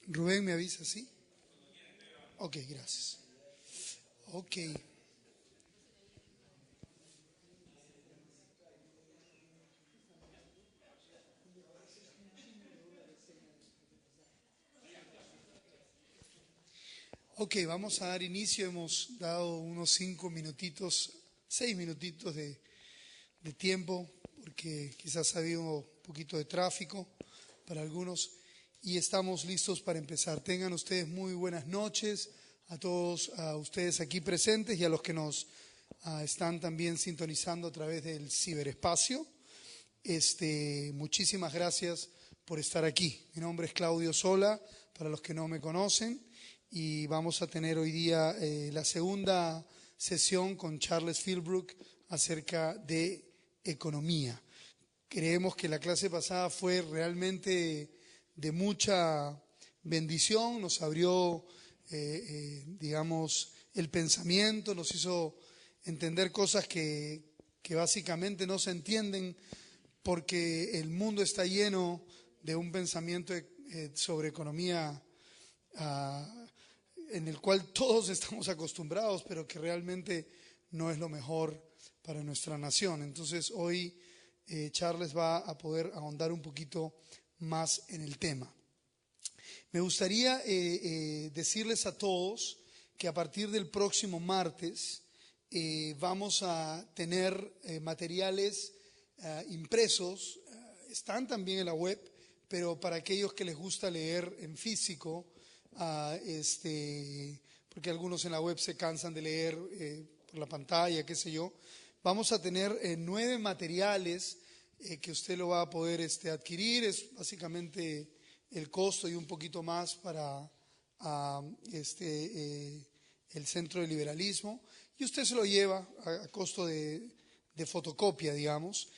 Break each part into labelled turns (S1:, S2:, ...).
S1: Rubén, ¿me avisa? ¿Sí? Ok, gracias. Ok. Ok, vamos a dar inicio. Hemos dado unos 5 minutitos, 6 minutitos de tiempo, porque quizás ha habido un poquito de tráfico para algunos y estamos listos para empezar. Tengan ustedes muy buenas noches a todos a ustedes aquí presentes y a los que nos están también sintonizando a través del ciberespacio. Muchísimas gracias por estar aquí. Mi nombre es Claudio Sola, para los que no me conocen, y vamos a tener hoy día la segunda sesión con Charles Philbrook acerca de economía. Creemos que la clase pasada fue realmente de mucha bendición, nos abrió, digamos, el pensamiento, nos hizo entender cosas que básicamente no se entienden porque el mundo está lleno de un pensamiento sobre economía en el cual todos estamos acostumbrados, pero que realmente no es lo mejor para nuestra nación. Entonces hoy Charles va a poder ahondar un poquito más en el tema. Me gustaría decirles a todos que a partir del próximo martes vamos a tener materiales impresos, están también en la web, pero para aquellos que les gusta leer en físico, porque algunos en la web se cansan de leer por la pantalla, qué sé yo, vamos a tener 9 materiales que usted lo va a poder adquirir. Es básicamente el costo y un poquito más para el Centro de Liberalismo, y usted se lo lleva a costo de fotocopia, digamos.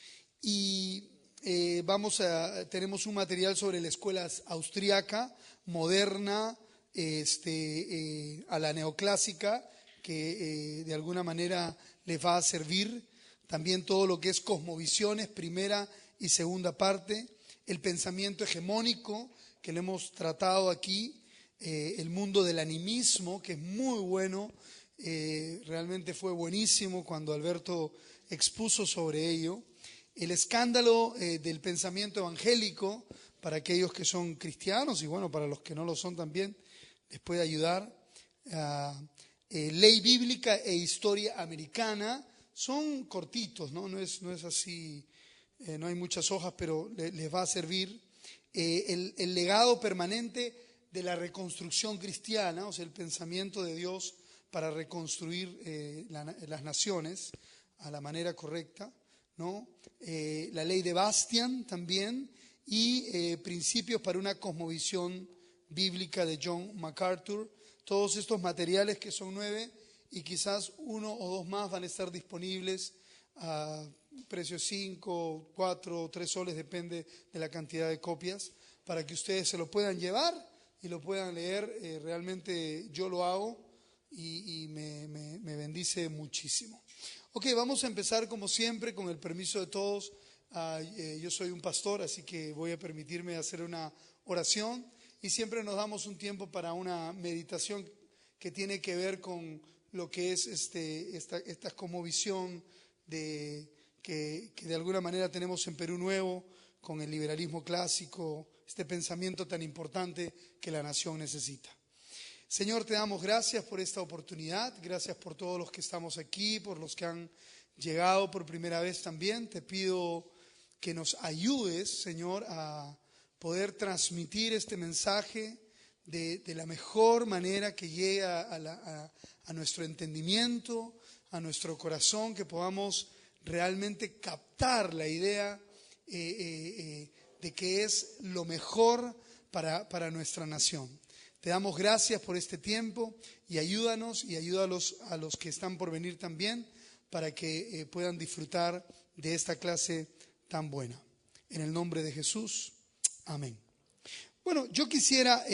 S1: Y tenemos un material sobre la escuela austríaca, moderna, a la neoclásica, que de alguna manera les va a servir. También todo lo que es cosmovisiones, primera y segunda parte, el pensamiento hegemónico, que lo hemos tratado aquí, el mundo del animismo, que es muy bueno, realmente fue buenísimo cuando Alberto expuso sobre ello. El escándalo del pensamiento evangélico, para aquellos que son cristianos y bueno, para los que no lo son también, les puede ayudar. Ley bíblica e historia americana, son cortitos, ¿no? No es así, no hay muchas hojas, pero les va a servir. El legado permanente de la reconstrucción cristiana, o sea, el pensamiento de Dios para reconstruir las naciones a la manera correcta, ¿no? La ley de Bastian también, y principios para una cosmovisión bíblica de John MacArthur. Todos estos materiales, que son 9, y quizás 1 o 2 más van a estar disponibles a precio 5, 4 o 3 soles, depende de la cantidad de copias, para que ustedes se lo puedan llevar y lo puedan leer. Realmente yo lo hago y me bendice muchísimo. Ok, vamos a empezar como siempre con el permiso de todos. Yo soy un pastor, así que voy a permitirme hacer una oración, y siempre nos damos un tiempo para una meditación que tiene que ver con lo que es esta cosmovisión que de alguna manera tenemos en Perú Nuevo, con el liberalismo clásico, este pensamiento tan importante que la nación necesita. Señor, te damos gracias por esta oportunidad, gracias por todos los que estamos aquí, por los que han llegado por primera vez también. Te pido que nos ayudes, Señor, a poder transmitir este mensaje de la mejor manera, que llegue a nuestro entendimiento, a nuestro corazón, que podamos realmente captar la idea de que es lo mejor para nuestra nación. Te damos gracias por este tiempo, y ayúdanos y ayúdalos a los que están por venir también, para que puedan disfrutar de esta clase tan buena. En el nombre de Jesús, amén. Bueno, yo quisiera,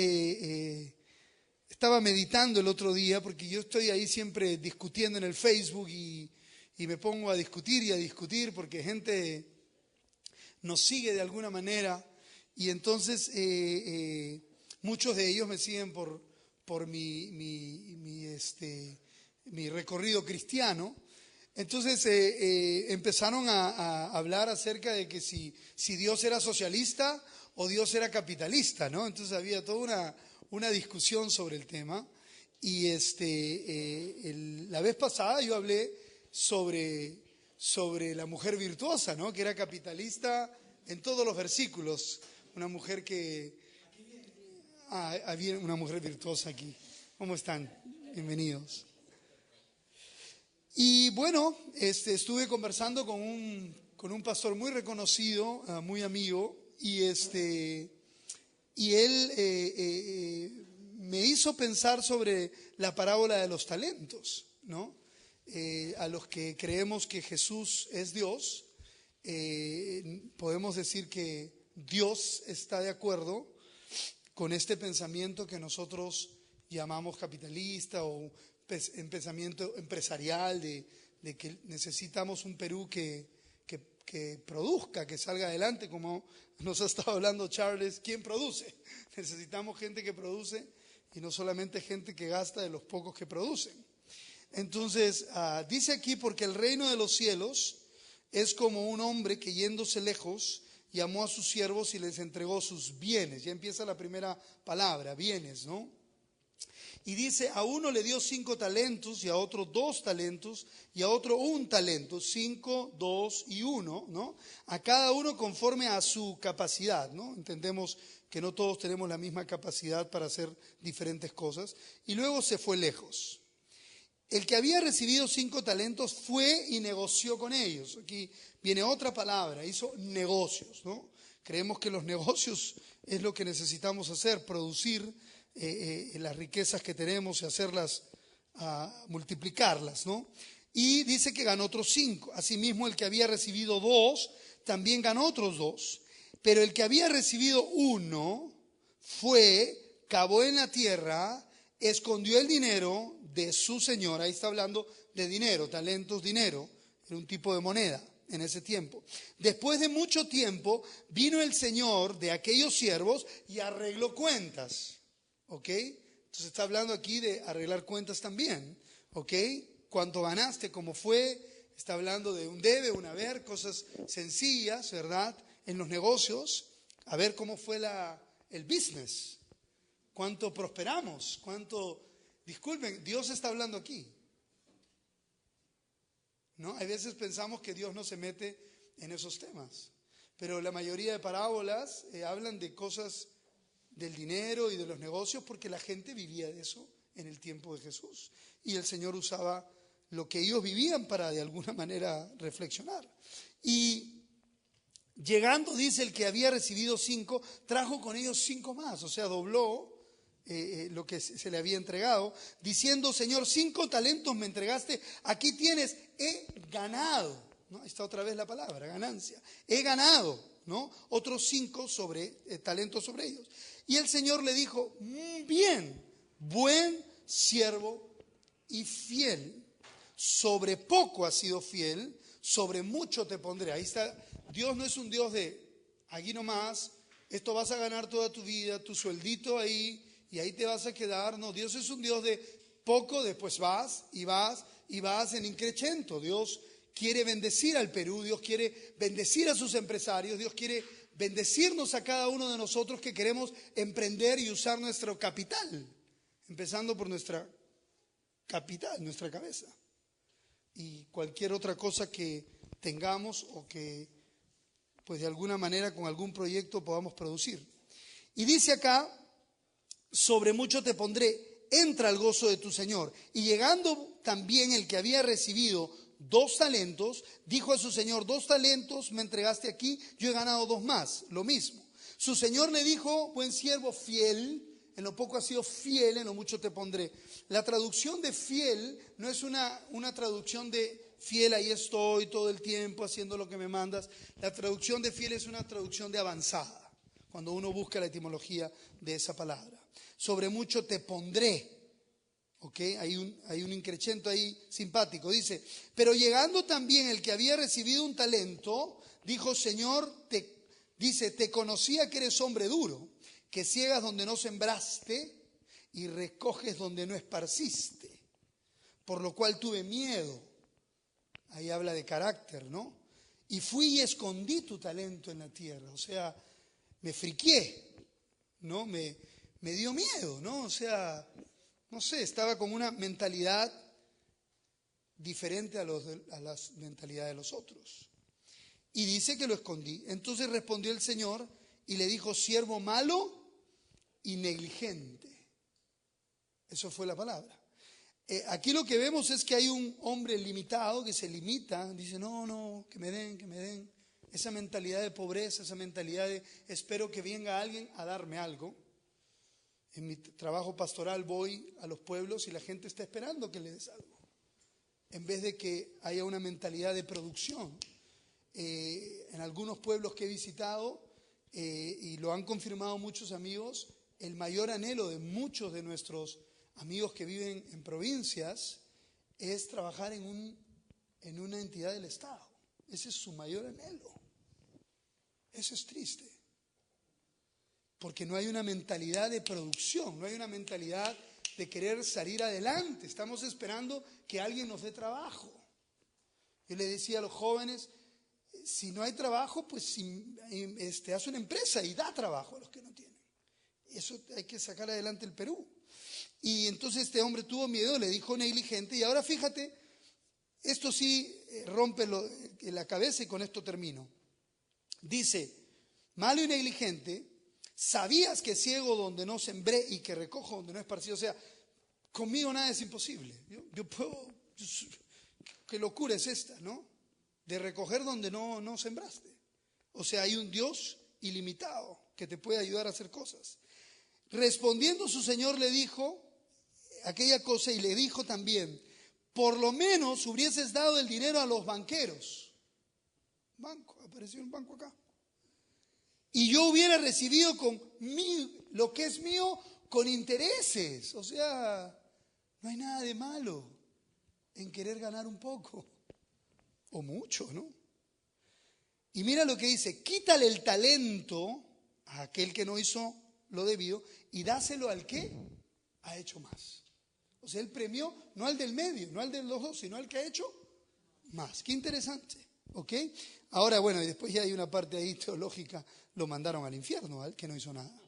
S1: estaba meditando el otro día, porque yo estoy ahí siempre discutiendo en el Facebook y me pongo a discutir y a discutir, porque gente nos sigue de alguna manera, y entonces Muchos de ellos me siguen por mi recorrido cristiano. Entonces empezaron a hablar acerca de que si Dios era socialista o Dios era capitalista, ¿no? Entonces había toda una discusión sobre el tema. Y la vez pasada yo hablé sobre la mujer virtuosa, ¿no? Que era capitalista en todos los versículos. Una mujer que... había una mujer virtuosa aquí. ¿Cómo están? Bienvenidos. Y bueno, estuve conversando con un pastor muy reconocido, muy amigo, y él me hizo pensar sobre la parábola de los talentos, ¿no? A los que creemos que Jesús es Dios, podemos decir que Dios está de acuerdo con este pensamiento que nosotros llamamos capitalista o un pensamiento empresarial de que necesitamos un Perú que produzca, que salga adelante, como nos ha estado hablando Charles. ¿Quién produce? Necesitamos gente que produce y no solamente gente que gasta de los pocos que producen. Entonces, dice aquí, porque el reino de los cielos es como un hombre que yéndose lejos llamó a sus siervos y les entregó sus bienes. Ya empieza la primera palabra, bienes, ¿no? Y dice, a uno le dio 5 talentos y a otro 2 talentos y a otro 1 talento, 5, 2 y 1, ¿no? A cada uno conforme a su capacidad, ¿no? Entendemos que no todos tenemos la misma capacidad para hacer diferentes cosas. Y luego se fue lejos. El que había recibido 5 talentos fue y negoció con ellos. Aquí viene otra palabra, hizo negocios, ¿no? Creemos que los negocios es lo que necesitamos hacer, producir las riquezas que tenemos y hacerlas, multiplicarlas, ¿no? Y dice que ganó otros 5. Asimismo, el que había recibido 2 también ganó otros 2. Pero el que había recibido 1 fue, cavó en la tierra, escondió el dinero de su señor. Ahí está hablando de dinero, talentos, dinero. Era un tipo de moneda en ese tiempo. Después de mucho tiempo vino el señor de aquellos siervos y arregló cuentas. ¿Ok? Entonces está hablando aquí de arreglar cuentas también. ¿Ok? Cuánto ganaste, cómo fue. Está hablando de un debe, un haber, cosas sencillas, ¿verdad? En los negocios, a ver cómo fue el business. Cuánto prosperamos, disculpen, Dios está hablando aquí. ¿No? Hay veces pensamos que Dios no se mete en esos temas, pero la mayoría de parábolas hablan de cosas del dinero y de los negocios porque la gente vivía de eso en el tiempo de Jesús y el Señor usaba lo que ellos vivían para de alguna manera reflexionar. Y llegando, dice, el que había recibido 5 trajo con ellos 5 más, o sea, dobló lo que se le había entregado, diciendo, Señor, 5 talentos me entregaste, aquí tienes, he ganado, ¿no? Ahí está otra vez la palabra, ganancia, he ganado, ¿no? Otros 5 talentos sobre ellos. Y el Señor le dijo, bien, buen siervo y fiel, sobre poco has sido fiel, sobre mucho te pondré. Ahí está, Dios no es un Dios de, aquí nomás, esto vas a ganar toda tu vida, tu sueldito ahí, y ahí te vas a quedar. No, Dios es un Dios de poco, después vas en increchento. Dios quiere bendecir al Perú, Dios quiere bendecir a sus empresarios, Dios quiere bendecirnos a cada uno de nosotros que queremos emprender y usar nuestro capital, empezando por nuestra capital, nuestra cabeza, y cualquier otra cosa que tengamos o que pues de alguna manera con algún proyecto podamos producir. Y dice acá, sobre mucho te pondré, entra al gozo de tu Señor. Y llegando también el que había recibido 2 talentos, dijo a su Señor, 2 talentos me entregaste aquí, yo he ganado 2 más, lo mismo. Su Señor le dijo, buen siervo fiel, en lo poco has sido fiel, en lo mucho te pondré. La traducción de fiel no es una traducción de fiel, ahí estoy todo el tiempo haciendo lo que me mandas. La traducción de fiel es una traducción de avanzada, cuando uno busca la etimología de esa palabra. Sobre mucho te pondré. ¿Ok? Hay un increchento ahí simpático. Dice, pero llegando también el que había recibido un talento, dijo, Señor, te conocía que eres hombre duro, que ciegas donde no sembraste y recoges donde no esparciste. Por lo cual tuve miedo. Ahí habla de carácter, ¿no? Y fui y escondí tu talento en la tierra. O sea, me friqué, ¿no? Me dio miedo, ¿no? O sea, no sé, estaba con una mentalidad diferente a la mentalidad de los otros. Y dice que lo escondí. Entonces respondió el Señor y le dijo, siervo malo y negligente. Eso fue la palabra. Aquí lo que vemos es que hay un hombre limitado que se limita, dice, no, que me den. Esa mentalidad de pobreza, esa mentalidad de espero que venga alguien a darme algo. En mi trabajo pastoral voy a los pueblos y la gente está esperando que le des algo, en vez de que haya una mentalidad de producción. En algunos pueblos que he visitado, y lo han confirmado muchos amigos, el mayor anhelo de muchos de nuestros amigos que viven en provincias es trabajar en una entidad del Estado. Ese es su mayor anhelo. Eso es triste. Porque no hay una mentalidad de producción, no hay una mentalidad de querer salir adelante. Estamos esperando que alguien nos dé trabajo. Yo le decía a los jóvenes, si no hay trabajo, pues haz una empresa y da trabajo a los que no tienen. Eso hay que sacar adelante el Perú. Y entonces este hombre tuvo miedo, le dijo negligente, y ahora fíjate, esto sí rompe la cabeza y con esto termino. Dice, malo y negligente, sabías que ciego donde no sembré y que recojo donde no esparcí. O sea, conmigo nada es imposible. Qué locura es esta, ¿no? De recoger donde no sembraste. O sea, hay un Dios ilimitado que te puede ayudar a hacer cosas. Respondiendo su señor le dijo aquella cosa y le dijo también, por lo menos hubieses dado el dinero a los banqueros. Banco, apareció un banco acá. Y yo hubiera recibido lo que es mío con intereses. O sea, no hay nada de malo en querer ganar un poco o mucho, ¿no? Y mira lo que dice, quítale el talento a aquel que no hizo lo debido y dáselo al que ha hecho más. O sea, él premió no al del medio, no al de los dos, sino al que ha hecho más. Qué interesante, ¿ok? Ahora, bueno, y después ya hay una parte ahí teológica, lo mandaron al infierno, al que no hizo nada,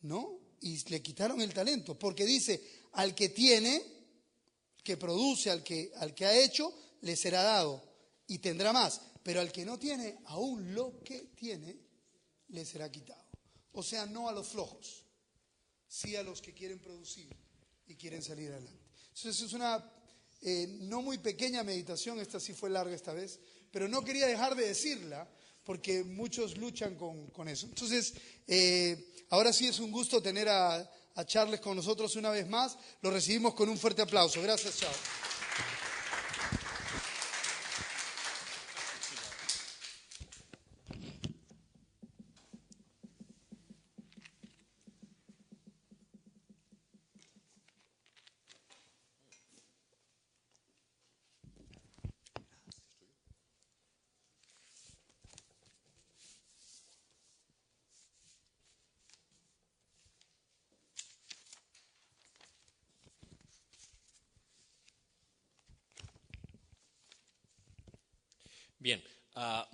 S1: ¿no? Y le quitaron el talento, porque dice, al que tiene, que produce, al que ha hecho, le será dado y tendrá más. Pero al que no tiene, aún lo que tiene, le será quitado. O sea, no a los flojos, sí a los que quieren producir y quieren salir adelante. Entonces es una no muy pequeña meditación, esta sí fue larga esta vez, pero no quería dejar de decirla porque muchos luchan con eso. Entonces, ahora sí es un gusto tener a Charles con nosotros una vez más. Lo recibimos con un fuerte aplauso. Gracias, Charles.
S2: Bien,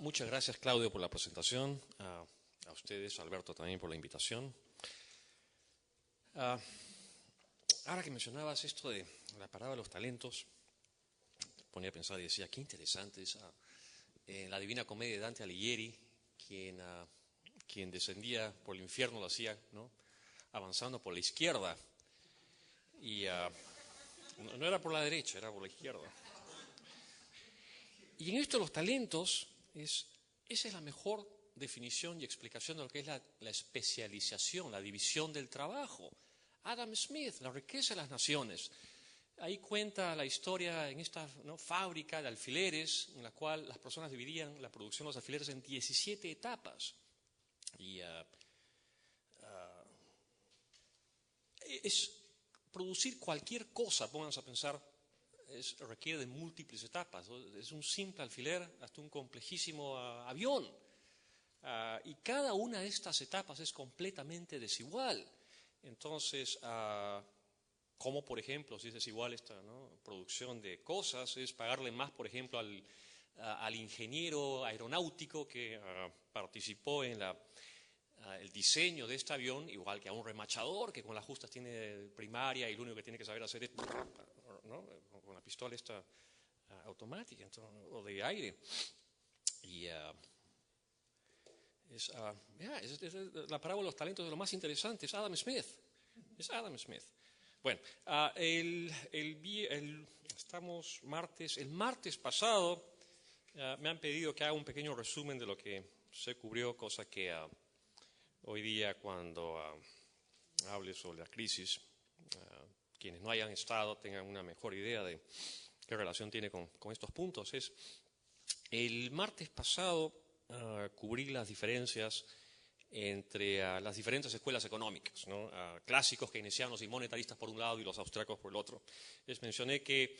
S2: muchas gracias Claudio por la presentación, a ustedes, Alberto también por la invitación. Ahora que mencionabas esto de la parábola de los talentos, ponía a pensar y decía, qué interesante esa, en la Divina Comedia de Dante Alighieri, quien descendía por el infierno lo hacía, ¿no? Avanzando por la izquierda, y no era por la derecha, era por la izquierda. Y en esto los talentos, esa es la mejor definición y explicación de lo que es la especialización, la división del trabajo. Adam Smith, La riqueza de las naciones. Ahí cuenta la historia en esta, ¿no?, fábrica de alfileres, en la cual las personas dividían la producción de los alfileres en 17 etapas. Y es producir cualquier cosa, pónganse a pensar, requiere de múltiples etapas. Es un simple alfiler hasta un complejísimo avión. Y cada una de estas etapas es completamente desigual. Entonces, como por ejemplo, si es desigual esta, ¿no?, producción de cosas, es pagarle más, por ejemplo, al ingeniero aeronáutico que participó en el diseño de este avión, igual que a un remachador que con las justas tiene primaria y lo único que tiene que saber hacer es, ¿no?, con la pistola esta automática, entonces, o de aire. Y es la parábola de los talentos de lo más interesante, es Adam Smith. Es Adam Smith. Bueno, estamos martes. El martes pasado me han pedido que haga un pequeño resumen de lo que se cubrió, cosa que hoy día cuando hable sobre la crisis, quienes no hayan estado tengan una mejor idea de qué relación tiene con estos puntos. El martes pasado cubrí las diferencias entre las diferentes escuelas económicas, ¿no? Clásicos, keynesianos y monetaristas por un lado y los austriacos por el otro. Les mencioné que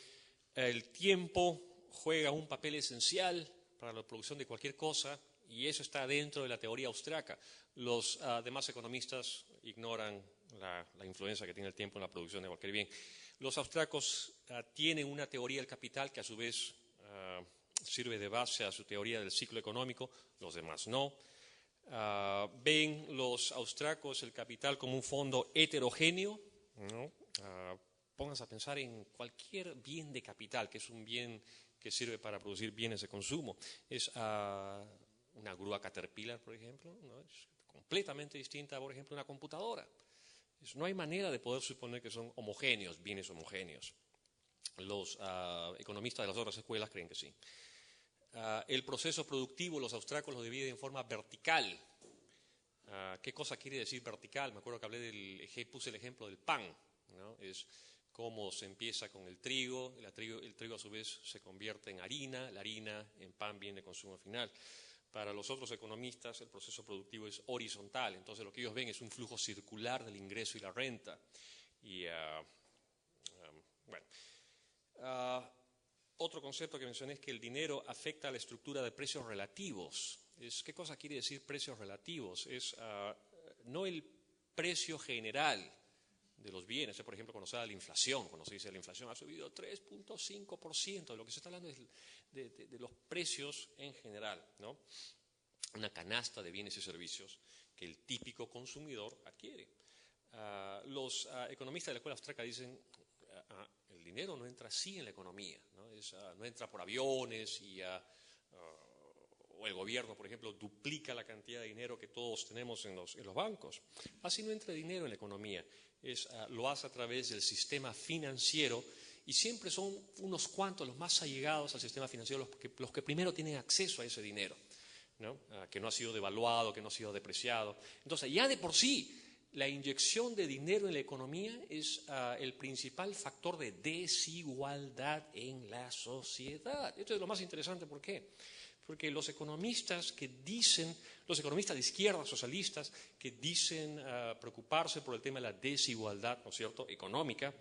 S2: el tiempo juega un papel esencial para la producción de cualquier cosa y eso está dentro de la teoría austriaca. Los demás economistas ignoran la influencia que tiene el tiempo en la producción de cualquier bien. Los austriacos tienen una teoría del capital que a su vez sirve de base a su teoría del ciclo económico, los demás no. Ven los austriacos el capital como un fondo heterogéneo, ¿no? Pónganse a pensar en cualquier bien de capital, que es un bien que sirve para producir bienes de consumo. Es una grúa Caterpillar, por ejemplo, ¿no? Es completamente distinta, por ejemplo, a una computadora. No hay manera de poder suponer que son homogéneos, bienes homogéneos. Los economistas de las otras escuelas creen que sí. El proceso productivo, los austriacos lo dividen en forma vertical. ¿Qué cosa quiere decir vertical? Me acuerdo que puse el ejemplo del pan, ¿no? Es cómo se empieza con el trigo a su vez se convierte en harina, la harina en pan, bien de consumo final. Para los otros economistas el proceso productivo es horizontal, entonces lo que ellos ven es un flujo circular del ingreso y la renta. Y otro concepto que mencioné es que el dinero afecta a la estructura de precios relativos. ¿Qué cosa quiere decir precios relativos? Es no el precio general de los bienes. Por ejemplo, cuando se da la inflación, cuando se dice la inflación ha subido 3.5%, de lo que se está hablando es de los precios en general, ¿no? Una canasta de bienes y servicios que el típico consumidor adquiere. Los economistas de la escuela austriaca dicen el dinero no entra así en la economía, ¿no? No entra por aviones o el gobierno, por ejemplo, duplica la cantidad de dinero que todos tenemos en los bancos. Así no entra dinero en la economía, lo hace a través del sistema financiero y siempre son unos cuantos los más allegados al sistema financiero los que primero tienen acceso a ese dinero, ¿no? Que no ha sido devaluado, que no ha sido depreciado. Entonces, ya de por sí, la inyección de dinero en la economía es el principal factor de desigualdad en la sociedad. Esto es lo más interesante, ¿por qué? Porque los economistas de izquierda, socialistas, que dicen preocuparse por el tema de la desigualdad, ¿no es cierto?, económica,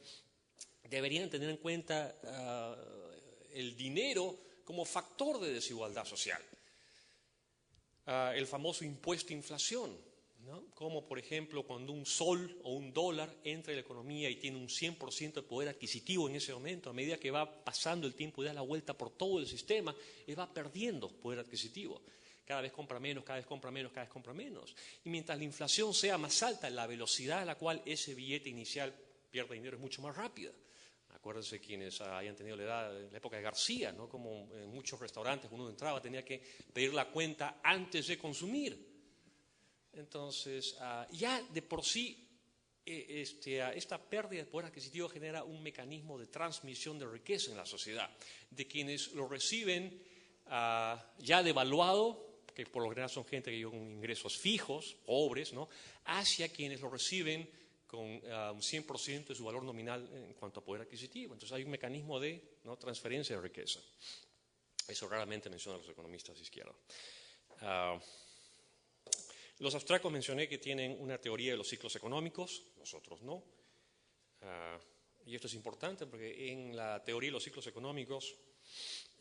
S2: deberían tener en cuenta el dinero como factor de desigualdad social. El famoso impuesto a inflación, ¿no? Como por ejemplo cuando un sol o un dólar entra en la economía y tiene un 100% de poder adquisitivo en ese momento, a medida que va pasando el tiempo y da la vuelta por todo el sistema, él va perdiendo poder adquisitivo. Cada vez compra menos, cada vez compra menos, cada vez compra menos. Y mientras la inflación sea más alta, la velocidad a la cual ese billete inicial pierde dinero es mucho más rápida. Acuérdense quienes hayan tenido la época de García, ¿no? Como en muchos restaurantes uno entraba, tenía que pedir la cuenta antes de consumir. Entonces, ya de por sí, esta pérdida de poder adquisitivo genera un mecanismo de transmisión de riqueza en la sociedad, de quienes lo reciben ya devaluado, que por lo general son gente que vive con ingresos fijos, pobres, ¿no?, hacia quienes lo reciben con un 100% de su valor nominal en cuanto a poder adquisitivo. Entonces hay un mecanismo de, ¿no?, transferencia de riqueza. Eso raramente mencionan los economistas de izquierda. Los austriacos mencioné que tienen una teoría de los ciclos económicos, nosotros no. Y esto es importante porque en la teoría de los ciclos económicos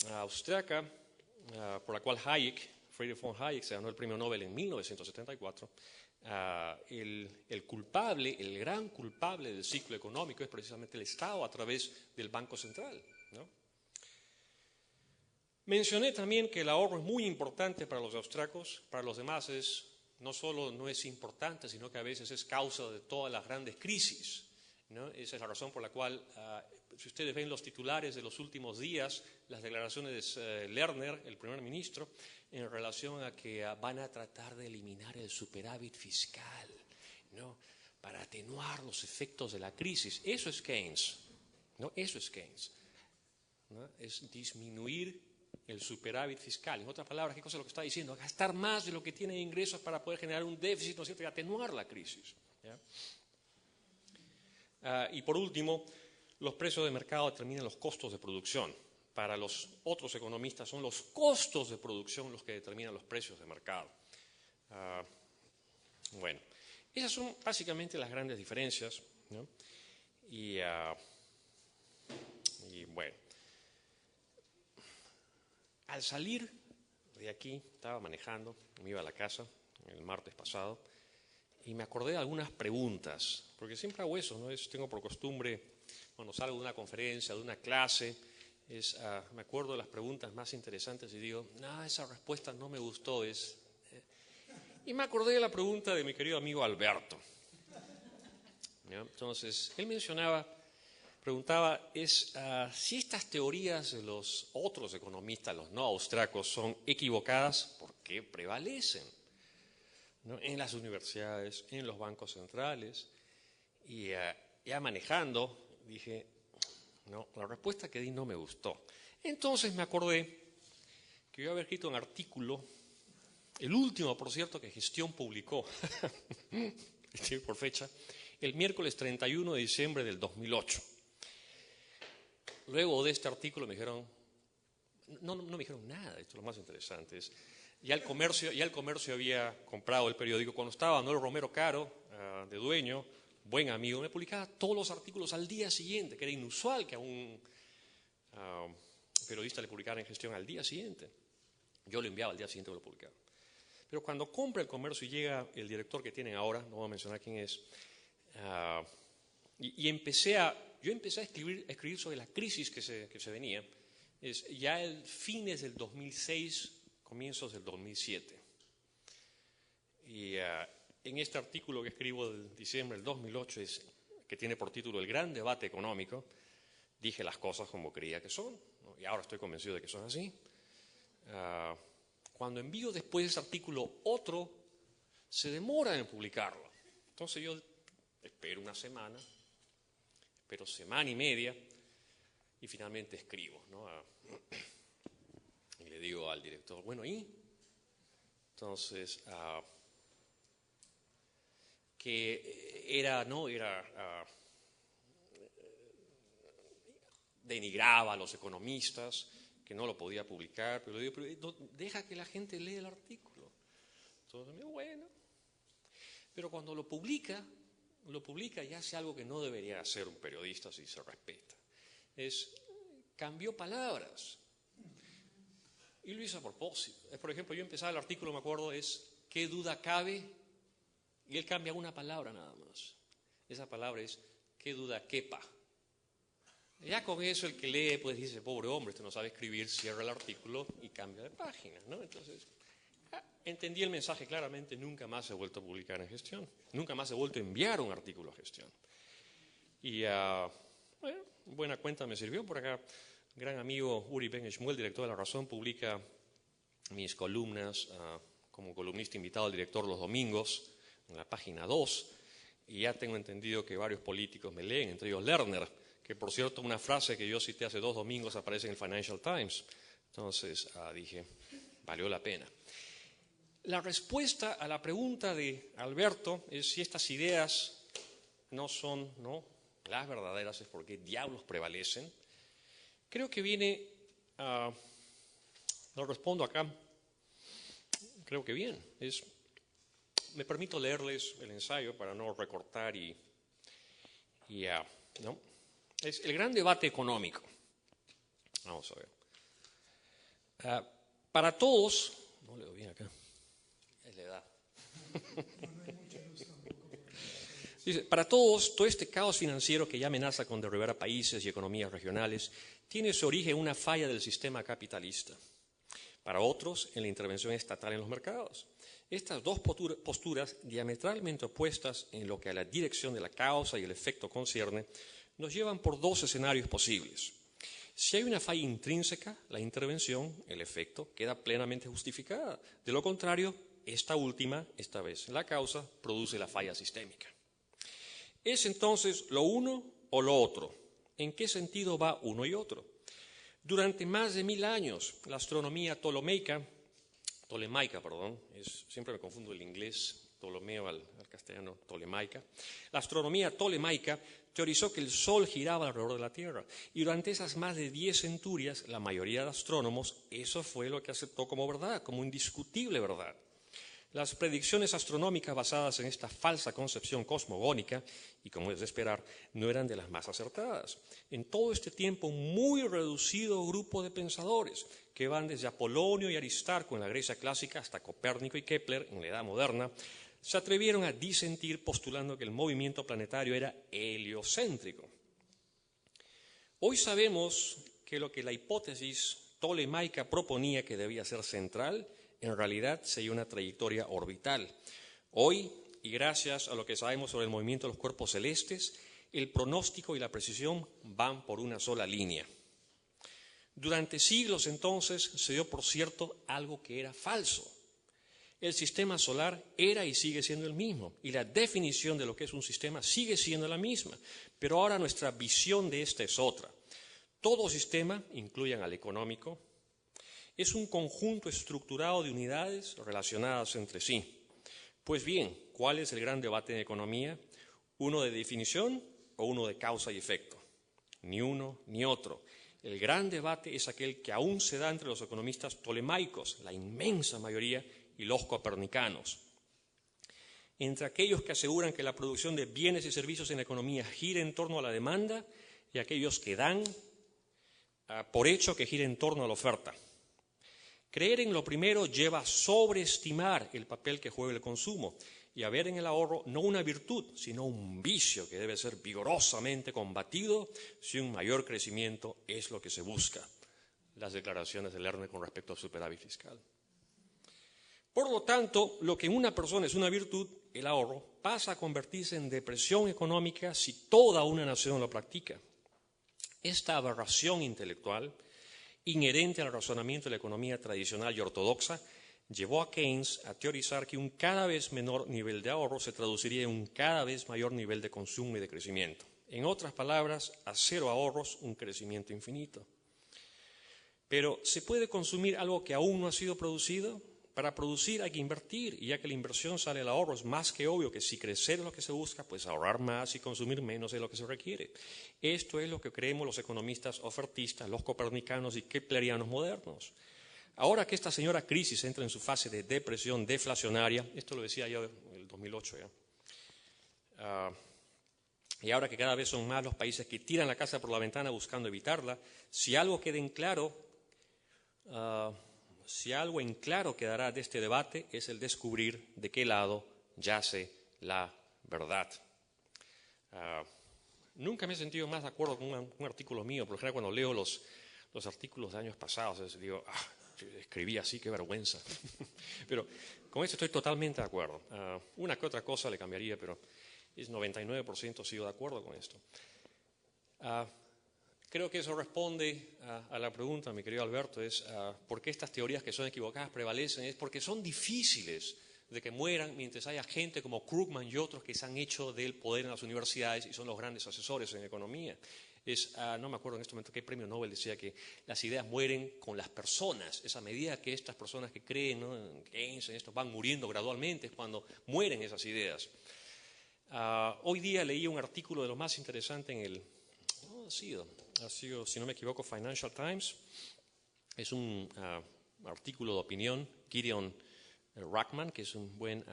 S2: austriaca, por la cual Hayek Friedrich von Hayek se ganó el premio Nobel en 1974, el culpable, el gran culpable del ciclo económico es precisamente el Estado a través del Banco Central, ¿no? Mencioné también que el ahorro es muy importante para los austriacos, para los demás no solo no es importante, sino que a veces es causa de todas las grandes crisis, ¿no? Esa es la razón por la cual, si ustedes ven los titulares de los últimos días, las declaraciones de Lerner, el primer ministro, en relación a que van a tratar de eliminar el superávit fiscal, ¿no? Para atenuar los efectos de la crisis. Eso es Keynes, ¿no? Eso es Keynes, ¿no? Es disminuir el superávit fiscal. En otras palabras, ¿qué cosa es lo que está diciendo? Gastar más de lo que tiene ingresos para poder generar un déficit, ¿no es cierto?, y atenuar la crisis, ¿ya? Y por último, los precios de mercado determinan los costos de producción. Para los otros economistas son los costos de producción los que determinan los precios de mercado. Bueno, esas son básicamente las grandes diferencias, ¿no? Y bueno, al salir de aquí, estaba manejando, me iba a la casa el martes pasado, y me acordé de algunas preguntas, porque siempre hago eso, ¿no? Tengo por costumbre, cuando salgo de una conferencia, de una clase, me acuerdo de las preguntas más interesantes y digo, no, esa respuesta no me gustó. Y me acordé de la pregunta de mi querido amigo Alberto, ¿no? Entonces, él preguntaba, si estas teorías de los otros economistas, los no austriacos, son equivocadas, ¿por qué prevalecen, ¿no?, en las universidades, en los bancos centrales? Y ya manejando, dije, no, la respuesta que di no me gustó. Entonces me acordé que yo había escrito un artículo, el último, por cierto, que Gestión publicó, por fecha, el miércoles 31 de diciembre del 2008. Luego de este artículo me dijeron, no me dijeron nada, esto es lo más interesante, ya el comercio había comprado el periódico. Cuando estaba Manuel Romero Caro, de dueño, buen amigo, me publicaba todos los artículos al día siguiente, que era inusual que a un periodista le publicara en Gestión al día siguiente. Yo lo enviaba al día siguiente, lo publicaba. Pero cuando compra el comercio y llega el director que tienen ahora, no voy a mencionar quién es, yo empecé a escribir sobre la crisis que se venía, ya el fines del 2006, comienzos del 2007. Y en este artículo que escribo de diciembre del 2008, que tiene por título El gran debate económico, dije las cosas como creía que son, ¿no? Y ahora estoy convencido de que son así. Cuando envío después de ese artículo otro, se demora en publicarlo. Entonces yo espero una semana, espero semana y media, y finalmente escribo, ¿no? Y le digo al director, bueno, ¿y? Entonces, denigraba a los economistas, que no lo podía publicar, pero le digo, pero deja que la gente lea el artículo. Entonces, bueno, pero cuando lo publica y hace algo que no debería hacer un periodista si se respeta. Cambió palabras. Y lo hizo a propósito. Por ejemplo, yo empezaba el artículo, me acuerdo, ¿qué duda cabe? Y él cambia una palabra nada más. Esa palabra es, ¿qué duda quepa? Ya con eso el que lee pues dice, pobre hombre, este no sabe escribir, cierra el artículo y cambia de página, ¿no? Entonces, entendí el mensaje claramente, nunca más he vuelto a publicar en Gestión, nunca más he vuelto a enviar un artículo a Gestión. Y bueno, buena cuenta me sirvió. Por acá, gran amigo Uri Ben-Shmuel, director de La Razón, publica mis columnas como columnista invitado al director los domingos, en la página 2, y ya tengo entendido que varios políticos me leen, entre ellos Lerner, que por cierto una frase que yo cité hace 2 domingos aparece en el Financial Times. Entonces dije, valió la pena. La respuesta a la pregunta de Alberto es si estas ideas no son las verdaderas, es porque diablos prevalecen. Creo que viene, lo respondo acá, creo que bien. Me permito leerles el ensayo para no recortar ¿no? Es el gran debate económico. Vamos a ver. Para todos, No leo bien acá. Es la edad. Dice, para todos, todo este caos financiero que ya amenaza con derribar a países y economías regionales tiene su origen en una falla del sistema capitalista. Para otros, en la intervención estatal en los mercados. Estas dos posturas diametralmente opuestas en lo que a la dirección de la causa y el efecto concierne, nos llevan por dos escenarios posibles. Si hay una falla intrínseca, la intervención, el efecto, queda plenamente justificada. De lo contrario, esta última, esta vez la causa, produce la falla sistémica. ¿Es entonces lo uno o lo otro? ¿En qué sentido va uno y otro? Durante más de 1000 años, la astronomía tolemaica, siempre me confundo el inglés, Ptolomeo al castellano, tolemaica. La astronomía tolemaica teorizó que el Sol giraba alrededor de la Tierra y durante esas más de 10 centurias, la mayoría de astrónomos, eso fue lo que aceptó como verdad, como indiscutible verdad. Las predicciones astronómicas basadas en esta falsa concepción cosmogónica, y como es de esperar, no eran de las más acertadas. En todo este tiempo, un muy reducido grupo de pensadores, que van desde Apolonio y Aristarco en la Grecia clásica hasta Copérnico y Kepler en la Edad Moderna, se atrevieron a disentir postulando que el movimiento planetario era heliocéntrico. Hoy sabemos que lo que la hipótesis tolemaica proponía que debía ser central, en realidad sería una trayectoria orbital. Hoy, y gracias a lo que sabemos sobre el movimiento de los cuerpos celestes, el pronóstico y la precisión van por una sola línea. Durante siglos entonces se dio por cierto algo que era falso. El sistema solar era y sigue siendo el mismo, y la definición de lo que es un sistema sigue siendo la misma, pero ahora nuestra visión de esta es otra. Todo sistema, incluyan al económico, es un conjunto estructurado de unidades relacionadas entre sí. Pues bien, ¿cuál es el gran debate en economía? ¿Uno de definición o uno de causa y efecto? Ni uno ni otro. El gran debate es aquel que aún se da entre los economistas tolemaicos, la inmensa mayoría, y los copernicanos. Entre aquellos que aseguran que la producción de bienes y servicios en la economía gira en torno a la demanda y aquellos que dan por hecho que gira en torno a la oferta. Creer en lo primero lleva a sobreestimar el papel que juega el consumo y a ver en el ahorro no una virtud, sino un vicio que debe ser vigorosamente combatido si un mayor crecimiento es lo que se busca. Las declaraciones de Lerner con respecto al superávit fiscal. Por lo tanto, lo que en una persona es una virtud, el ahorro, pasa a convertirse en depresión económica si toda una nación lo practica. Esta aberración intelectual, inherente al razonamiento de la economía tradicional y ortodoxa, llevó a Keynes a teorizar que un cada vez menor nivel de ahorro se traduciría en un cada vez mayor nivel de consumo y de crecimiento. En otras palabras, a cero ahorros, un crecimiento infinito. Pero, ¿se puede consumir algo que aún no ha sido producido? Para producir hay que invertir, y ya que la inversión sale al ahorro, es más que obvio que si crecer es lo que se busca, pues ahorrar más y consumir menos es lo que se requiere. Esto es lo que creemos los economistas ofertistas, los copernicanos y keplerianos modernos. Ahora que esta señora crisis entra en su fase de depresión deflacionaria, esto lo decía yo en el 2008 ya, y ahora que cada vez son más los países que tiran la casa por la ventana buscando evitarla, si algo en claro quedará de este debate es el descubrir de qué lado yace la verdad. Nunca me he sentido más de acuerdo con un artículo mío. Por lo general, cuando leo los artículos de años pasados, digo, escribí así, qué vergüenza. Pero con esto estoy totalmente de acuerdo. Una que otra cosa le cambiaría, pero es 99% sigo de acuerdo con esto. Creo que eso responde a la pregunta, mi querido Alberto, es ¿por qué estas teorías que son equivocadas prevalecen? Es porque son difíciles de que mueran mientras haya gente como Krugman y otros que se han hecho del poder en las universidades y son los grandes asesores en economía. No me acuerdo en este momento qué premio Nobel decía que las ideas mueren con las personas. Es a medida que estas personas que creen, ¿no?, en Keynes, en esto, van muriendo gradualmente, es cuando mueren esas ideas. Hoy día leí un artículo de lo más interesante en el... ha sido, si no me equivoco, Financial Times. Es un artículo de opinión, Gideon Rachman, que es un buen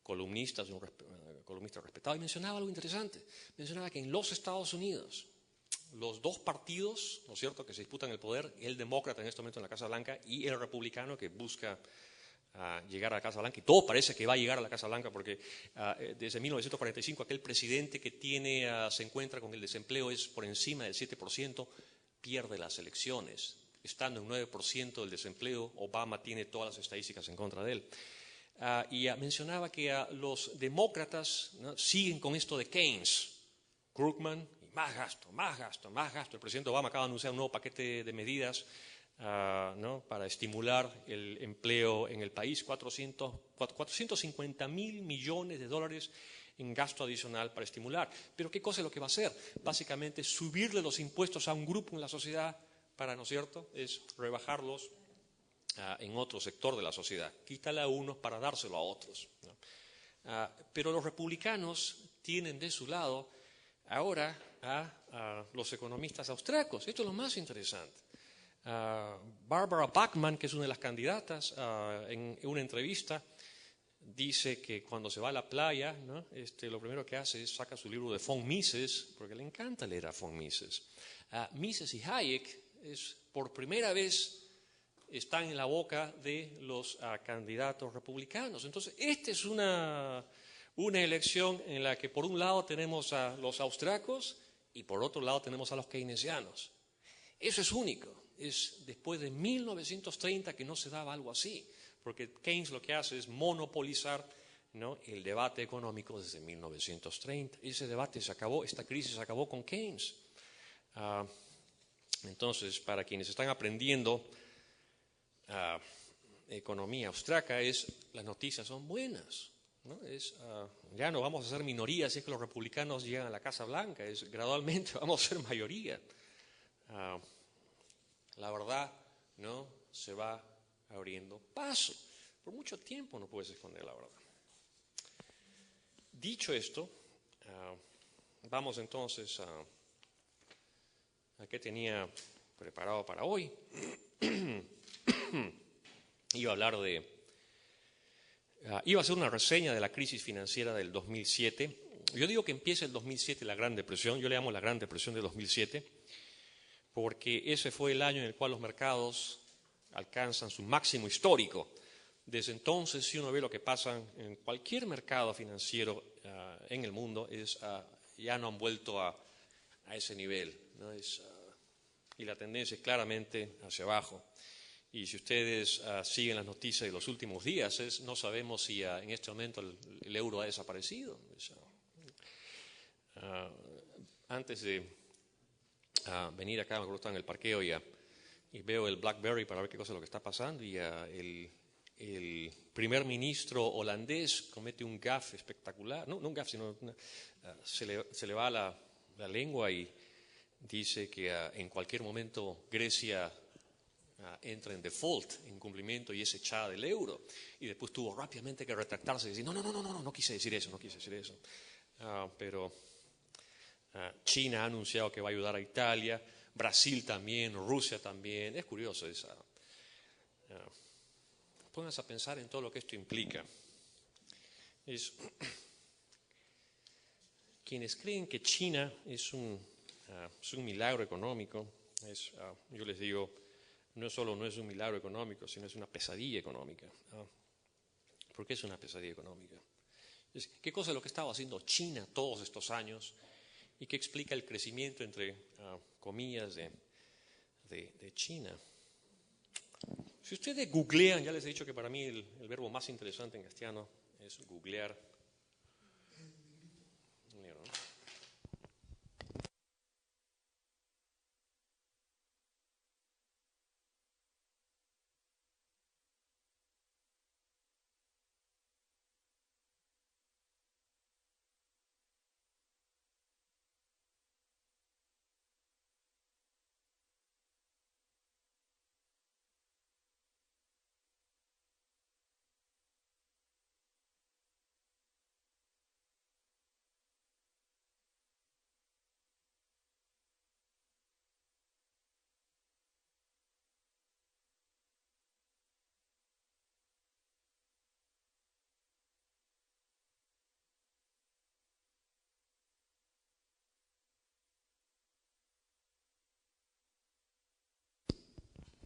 S2: columnista, es un columnista respetado, y mencionaba algo interesante. Mencionaba que en los Estados Unidos los dos partidos, ¿no es cierto?, que se disputan el poder, el demócrata en este momento en la Casa Blanca y el republicano que busca llegar a la Casa Blanca, y todo parece que va a llegar a la Casa Blanca porque desde 1945 aquel presidente que se encuentra con el desempleo es por encima del 7%, pierde las elecciones. Estando en 9% del desempleo, Obama tiene todas las estadísticas en contra de él. Y mencionaba que los demócratas, ¿no?, siguen con esto de Keynes, Krugman, y más gasto, más gasto, más gasto. El presidente Obama acaba de anunciar un nuevo paquete de medidas ¿no?, para estimular el empleo en el país, 450 mil millones de dólares en gasto adicional para estimular. Pero ¿qué cosa es lo que va a hacer? Básicamente subirle los impuestos a un grupo en la sociedad para, ¿no es cierto?, es rebajarlos en otro sector de la sociedad. Quítale a unos para dárselo a otros, ¿no? Pero los republicanos tienen de su lado ahora a los economistas austriacos. Esto es lo más interesante. Barbara Bachmann, que es una de las candidatas, en una entrevista dice que cuando se va a la playa, ¿no?, lo primero que hace es saca su libro de von Mises, porque le encanta leer a von Mises. Mises y Hayek por primera vez están en la boca de los candidatos republicanos. Entonces, esta es una elección en la que por un lado tenemos a los austriacos y por otro lado tenemos a los keynesianos. Eso es único. Es después de 1930 que no se daba algo así, porque Keynes lo que hace es monopolizar, ¿no?, el debate económico desde 1930. Ese debate se acabó, esta crisis se acabó con Keynes. Entonces, para quienes están aprendiendo economía austriaca, las noticias son buenas, ¿no? Ya no vamos a ser minoría si es que los republicanos llegan a la Casa Blanca, gradualmente vamos a ser mayoría. La verdad, ¿no?, se va abriendo paso. Por mucho tiempo no puedes esconder la verdad. Dicho esto, vamos entonces a qué tenía preparado para hoy. Iba a hacer una reseña de la crisis financiera del 2007. Yo digo que empieza el 2007 la Gran Depresión, yo le llamo la Gran Depresión del 2007, porque ese fue el año en el cual los mercados alcanzan su máximo histórico. Desde entonces, si uno ve lo que pasa en cualquier mercado financiero en el mundo, ya no han vuelto a ese nivel, ¿no? Y la tendencia es claramente hacia abajo. Y si ustedes siguen las noticias de los últimos días, no sabemos si en este momento el euro ha desaparecido. Antes de venir acá, me acuerdo, estaba en el parqueo y veo el BlackBerry para ver qué cosa es lo que está pasando, y el primer ministro holandés comete un gaffe espectacular, no un gaffe, sino se le va la lengua y dice que en cualquier momento Grecia entra en default, incumplimiento, y es echada del euro. Y después tuvo rápidamente que retractarse y decir, no quise decir eso. Pero China ha anunciado que va a ayudar a Italia, Brasil también, Rusia también. Es curioso pónganse a pensar en todo lo que esto implica. Quienes creen que China es un milagro económico, yo les digo, no solo no es un milagro económico, sino es una pesadilla económica. ¿Por qué es una pesadilla económica? ¿Qué cosa es lo que estaba haciendo China todos estos años y qué explica el crecimiento, entre comillas, de China? Si ustedes googlean, ya les he dicho que para mí el verbo más interesante en castellano es googlear.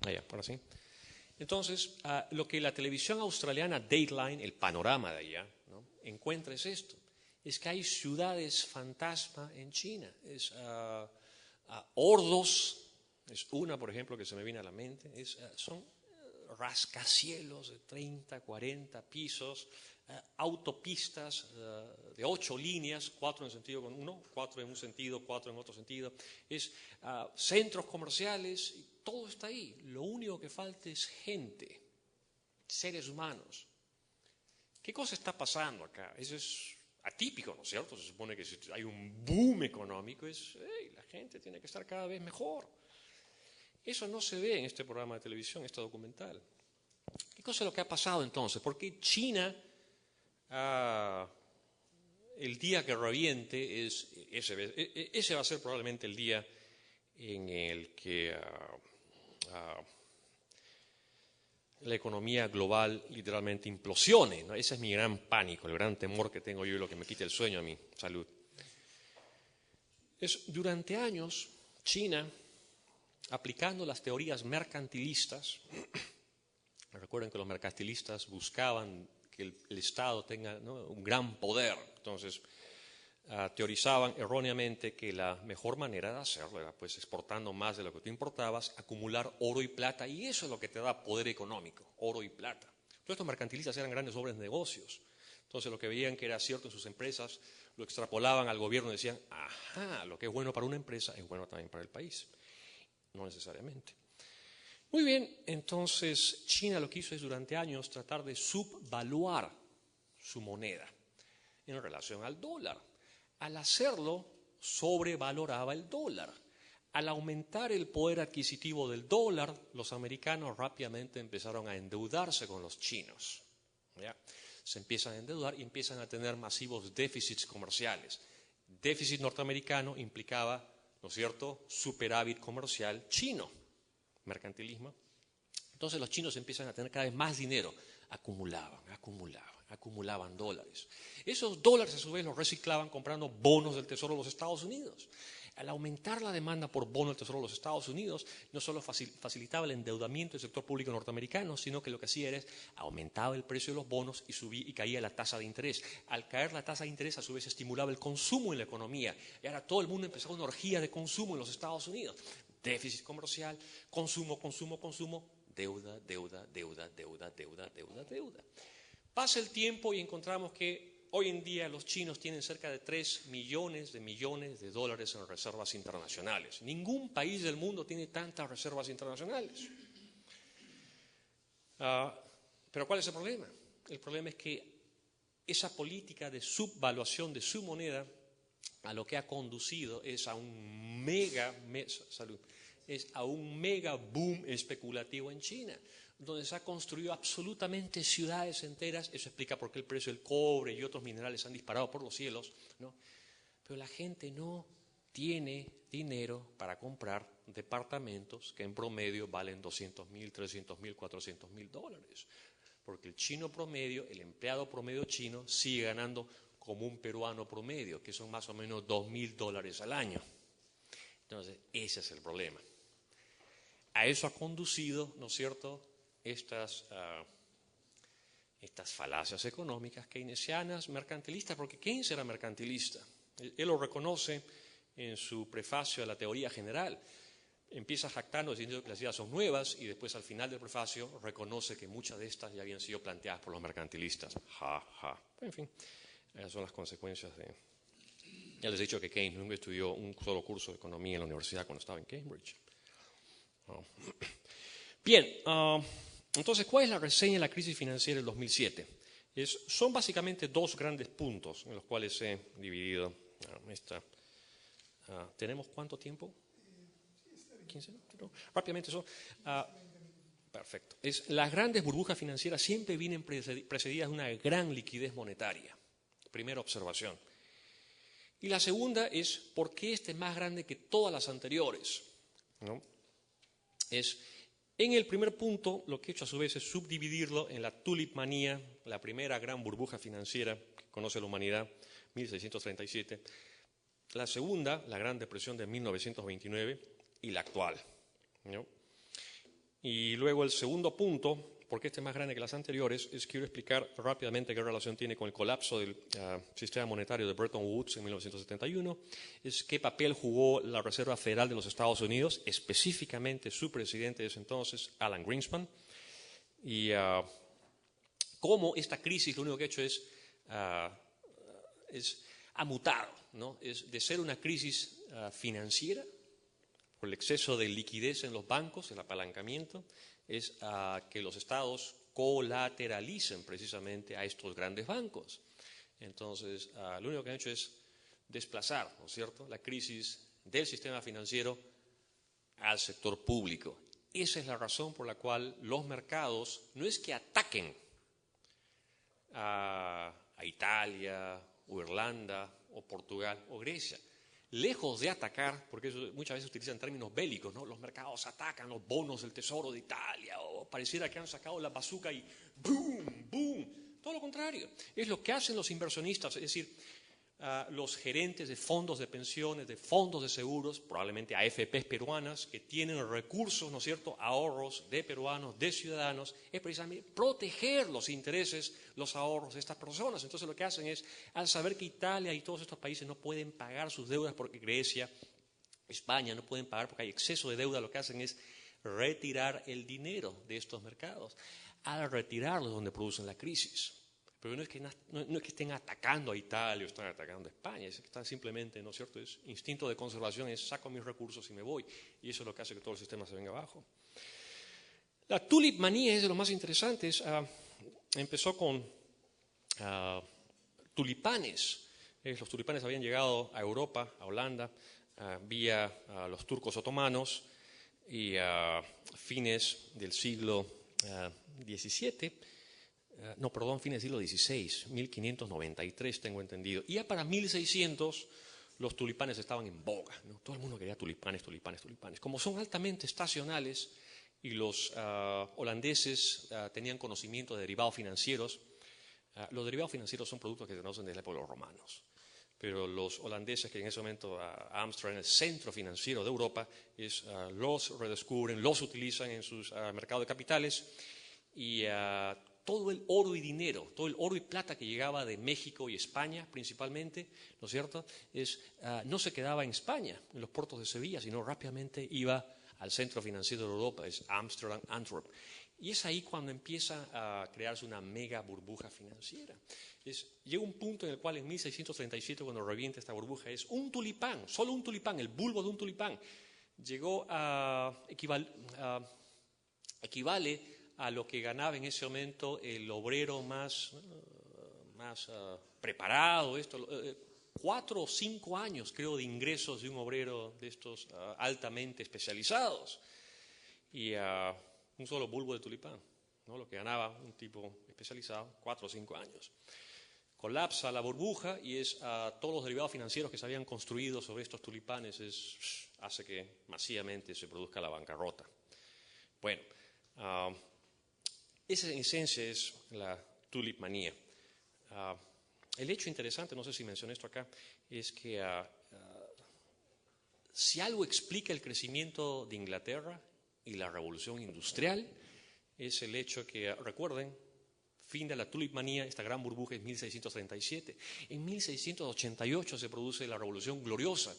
S2: Allá, ahora sí. Entonces, lo que la televisión australiana Dateline, el panorama de allá, ¿no?, encuentra es esto. Es que hay ciudades fantasma en China. Ordos, es una, por ejemplo, que se me viene a la mente. Son rascacielos de 30, 40 pisos, autopistas de 8 líneas, 4 en sentido con uno, 4 en un sentido, 4 en otro sentido. Centros comerciales, todo está ahí. Lo único que falta es gente, seres humanos. ¿Qué cosa está pasando acá? Eso es atípico, ¿no es cierto? Se supone que si hay un boom económico, la gente tiene que estar cada vez mejor. Eso no se ve en este programa de televisión, este documental. ¿Qué cosa es lo que ha pasado entonces? Porque China, el día que reviente, ese va a ser probablemente el día en el que la economía global literalmente implosione, ¿no? Ese es mi gran pánico, el gran temor que tengo yo y lo que me quita el sueño a mi salud. Durante años, China, aplicando las teorías mercantilistas, recuerden que los mercantilistas buscaban que el Estado tenga, ¿no?, un gran poder. Entonces, teorizaban erróneamente que la mejor manera de hacerlo era pues exportando más de lo que tú importabas, acumular oro y plata, y eso es lo que te da poder económico, oro y plata. Todos estos mercantilistas eran grandes hombres de negocios. Entonces, lo que veían que era cierto en sus empresas, lo extrapolaban al gobierno y decían, ajá, lo que es bueno para una empresa es bueno también para el país. No necesariamente. Muy bien, entonces China lo que hizo es durante años tratar de subvaluar su moneda en relación al dólar. Al hacerlo, sobrevaloraba el dólar. Al aumentar el poder adquisitivo del dólar, los americanos rápidamente empezaron a endeudarse con los chinos. ¿Ya? Se empiezan a endeudar y empiezan a tener masivos déficits comerciales. Déficit norteamericano implicaba, ¿no es cierto?, superávit comercial chino, mercantilismo. Entonces los chinos empiezan a tener cada vez más dinero, acumulaban dólares. Esos dólares a su vez los reciclaban comprando bonos del Tesoro de los Estados Unidos. Al aumentar la demanda por bonos del Tesoro de los Estados Unidos, no solo facilitaba el endeudamiento del sector público norteamericano, sino que lo que hacía era aumentaba el precio de los bonos y caía la tasa de interés. Al caer la tasa de interés, a su vez estimulaba el consumo en la economía. Y ahora todo el mundo empezaba una orgía de consumo en los Estados Unidos. Déficit comercial, consumo, deuda. Pasa el tiempo y encontramos que hoy en día los chinos tienen cerca de 3 millones de dólares en reservas internacionales. Ningún país del mundo tiene tantas reservas internacionales. Pero ¿cuál es el problema? El problema es que esa política de subvaluación de su moneda a lo que ha conducido es a un mega boom especulativo en China, donde se ha construido absolutamente ciudades enteras. Eso explica por qué el precio del cobre y otros minerales han disparado por los cielos, ¿no? Pero la gente no tiene dinero para comprar departamentos que en promedio valen $200,000, $300,000, $400,000, porque el chino promedio, el empleado promedio chino, sigue ganando como un peruano promedio, que son más o menos $2,000 al año. Entonces, ese es el problema. A eso ha conducido, ¿no es cierto?, estas falacias económicas keynesianas, mercantilistas, porque Keynes era mercantilista. Él lo reconoce en su prefacio a la teoría general. Empieza jactando diciendo que las ideas son nuevas y después al final del prefacio reconoce que muchas de estas ya habían sido planteadas por los mercantilistas. En fin, esas son las consecuencias de... Ya les he dicho que Keynes nunca estudió un solo curso de economía en la universidad cuando estaba en Cambridge. Bien, entonces, ¿cuál es la reseña de la crisis financiera del 2007? Son básicamente dos grandes puntos en los cuales he dividido esta. ¿Tenemos cuánto tiempo? 15. Rápidamente eso. Perfecto. Las grandes burbujas financieras siempre vienen precedidas de una gran liquidez monetaria. Primera observación. Y la segunda es por qué esta es más grande que todas las anteriores, ¿no? En el primer punto, lo que he hecho a su vez es subdividirlo en la tulipmanía, la primera gran burbuja financiera que conoce la humanidad, 1637, la segunda, la Gran Depresión de 1929, y la actual, ¿no? Y luego el segundo punto, porque este es más grande que las anteriores, es quiero explicar rápidamente qué relación tiene con el colapso del sistema monetario de Bretton Woods en 1971, es qué papel jugó la Reserva Federal de los Estados Unidos, específicamente su presidente de ese entonces, Alan Greenspan, y cómo esta crisis lo único que ha hecho es ha mutado, ¿no? Es de ser una crisis financiera, por el exceso de liquidez en los bancos, el apalancamiento, es que los estados colateralicen precisamente a estos grandes bancos. Entonces, lo único que han hecho es desplazar, ¿no es cierto?, la crisis del sistema financiero al sector público. Esa es la razón por la cual los mercados no es que ataquen a Italia, o Irlanda, o Portugal, o Grecia. Lejos de atacar, porque eso muchas veces utilizan términos bélicos, ¿no? Los mercados atacan los bonos del Tesoro de Italia, o pareciera que han sacado la bazuca y ¡boom! ¡Boom! Todo lo contrario. Es lo que hacen los inversionistas, es decir, los gerentes de fondos de pensiones, de fondos de seguros, probablemente AFPs peruanas, que tienen recursos, ¿no es cierto?, ahorros de peruanos, de ciudadanos, es precisamente proteger los intereses, los ahorros de estas personas. Entonces lo que hacen es, al saber que Italia y todos estos países no pueden pagar sus deudas porque Grecia, España no pueden pagar porque hay exceso de deuda, lo que hacen es retirar el dinero de estos mercados. Al retirarlo es donde producen la crisis. Pero no es que estén atacando a Italia o están atacando a España, es que están simplemente, ¿no es cierto?, es instinto de conservación, es saco mis recursos y me voy. Y eso es lo que hace que todo el sistema se venga abajo. La tulip manía es de lo más interesantes. Empezó con tulipanes. Los tulipanes habían llegado a Europa, a Holanda, vía los turcos otomanos y a fines del siglo XVII. Fines del siglo XVI, 1593 tengo entendido. Y ya para 1600 los tulipanes estaban en boga, ¿no? Todo el mundo quería tulipanes. Como son altamente estacionales y los holandeses tenían conocimiento de derivados financieros, los derivados financieros son productos que se conocen desde la época de los romanos. Pero los holandeses, que en ese momento Amsterdam, el centro financiero de Europa, los redescubren, los utilizan en sus mercados de capitales y todo el oro y dinero, todo el oro y plata que llegaba de México y España principalmente, ¿no es cierto?, no se quedaba en España, en los puertos de Sevilla, sino rápidamente iba al centro financiero de Europa, es Ámsterdam, Antwerp. Y es ahí cuando empieza a crearse una mega burbuja financiera. Llega un punto en el cual en 1637, cuando revienta esta burbuja, es un tulipán, solo un tulipán, el bulbo de un tulipán, equivale a lo que ganaba en ese momento el obrero más preparado, 4 o 5 años creo de ingresos de un obrero de estos altamente especializados y un solo bulbo de tulipán, ¿no? Lo que ganaba un tipo especializado, 4 o 5 años. Colapsa la burbuja y todos los derivados financieros que se habían construido sobre estos tulipanes hace que masivamente se produzca la bancarrota. Bueno, esa en esencia es la tulip manía. El hecho interesante, no sé si mencioné esto acá, es que si algo explica el crecimiento de Inglaterra y la revolución industrial, es el hecho que, recuerden, fin de la tulip manía, esta gran burbuja es 1637. En 1688 se produce la revolución gloriosa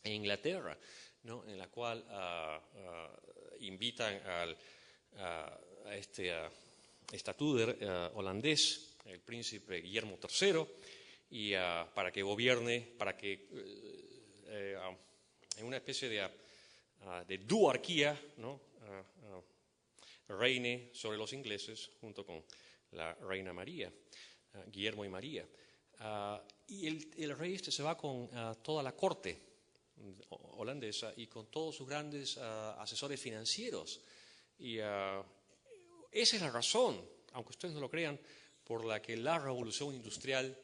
S2: en Inglaterra, ¿no?, en la cual invitan a este estatúder holandés, el príncipe Guillermo III, y para que gobierne, en una especie de duarquía, ¿no?, reine sobre los ingleses junto con la reina María, Guillermo y María. Y el rey se va con toda la corte holandesa y con todos sus grandes asesores financieros. Y esa es la razón, aunque ustedes no lo crean, por la que la revolución industrial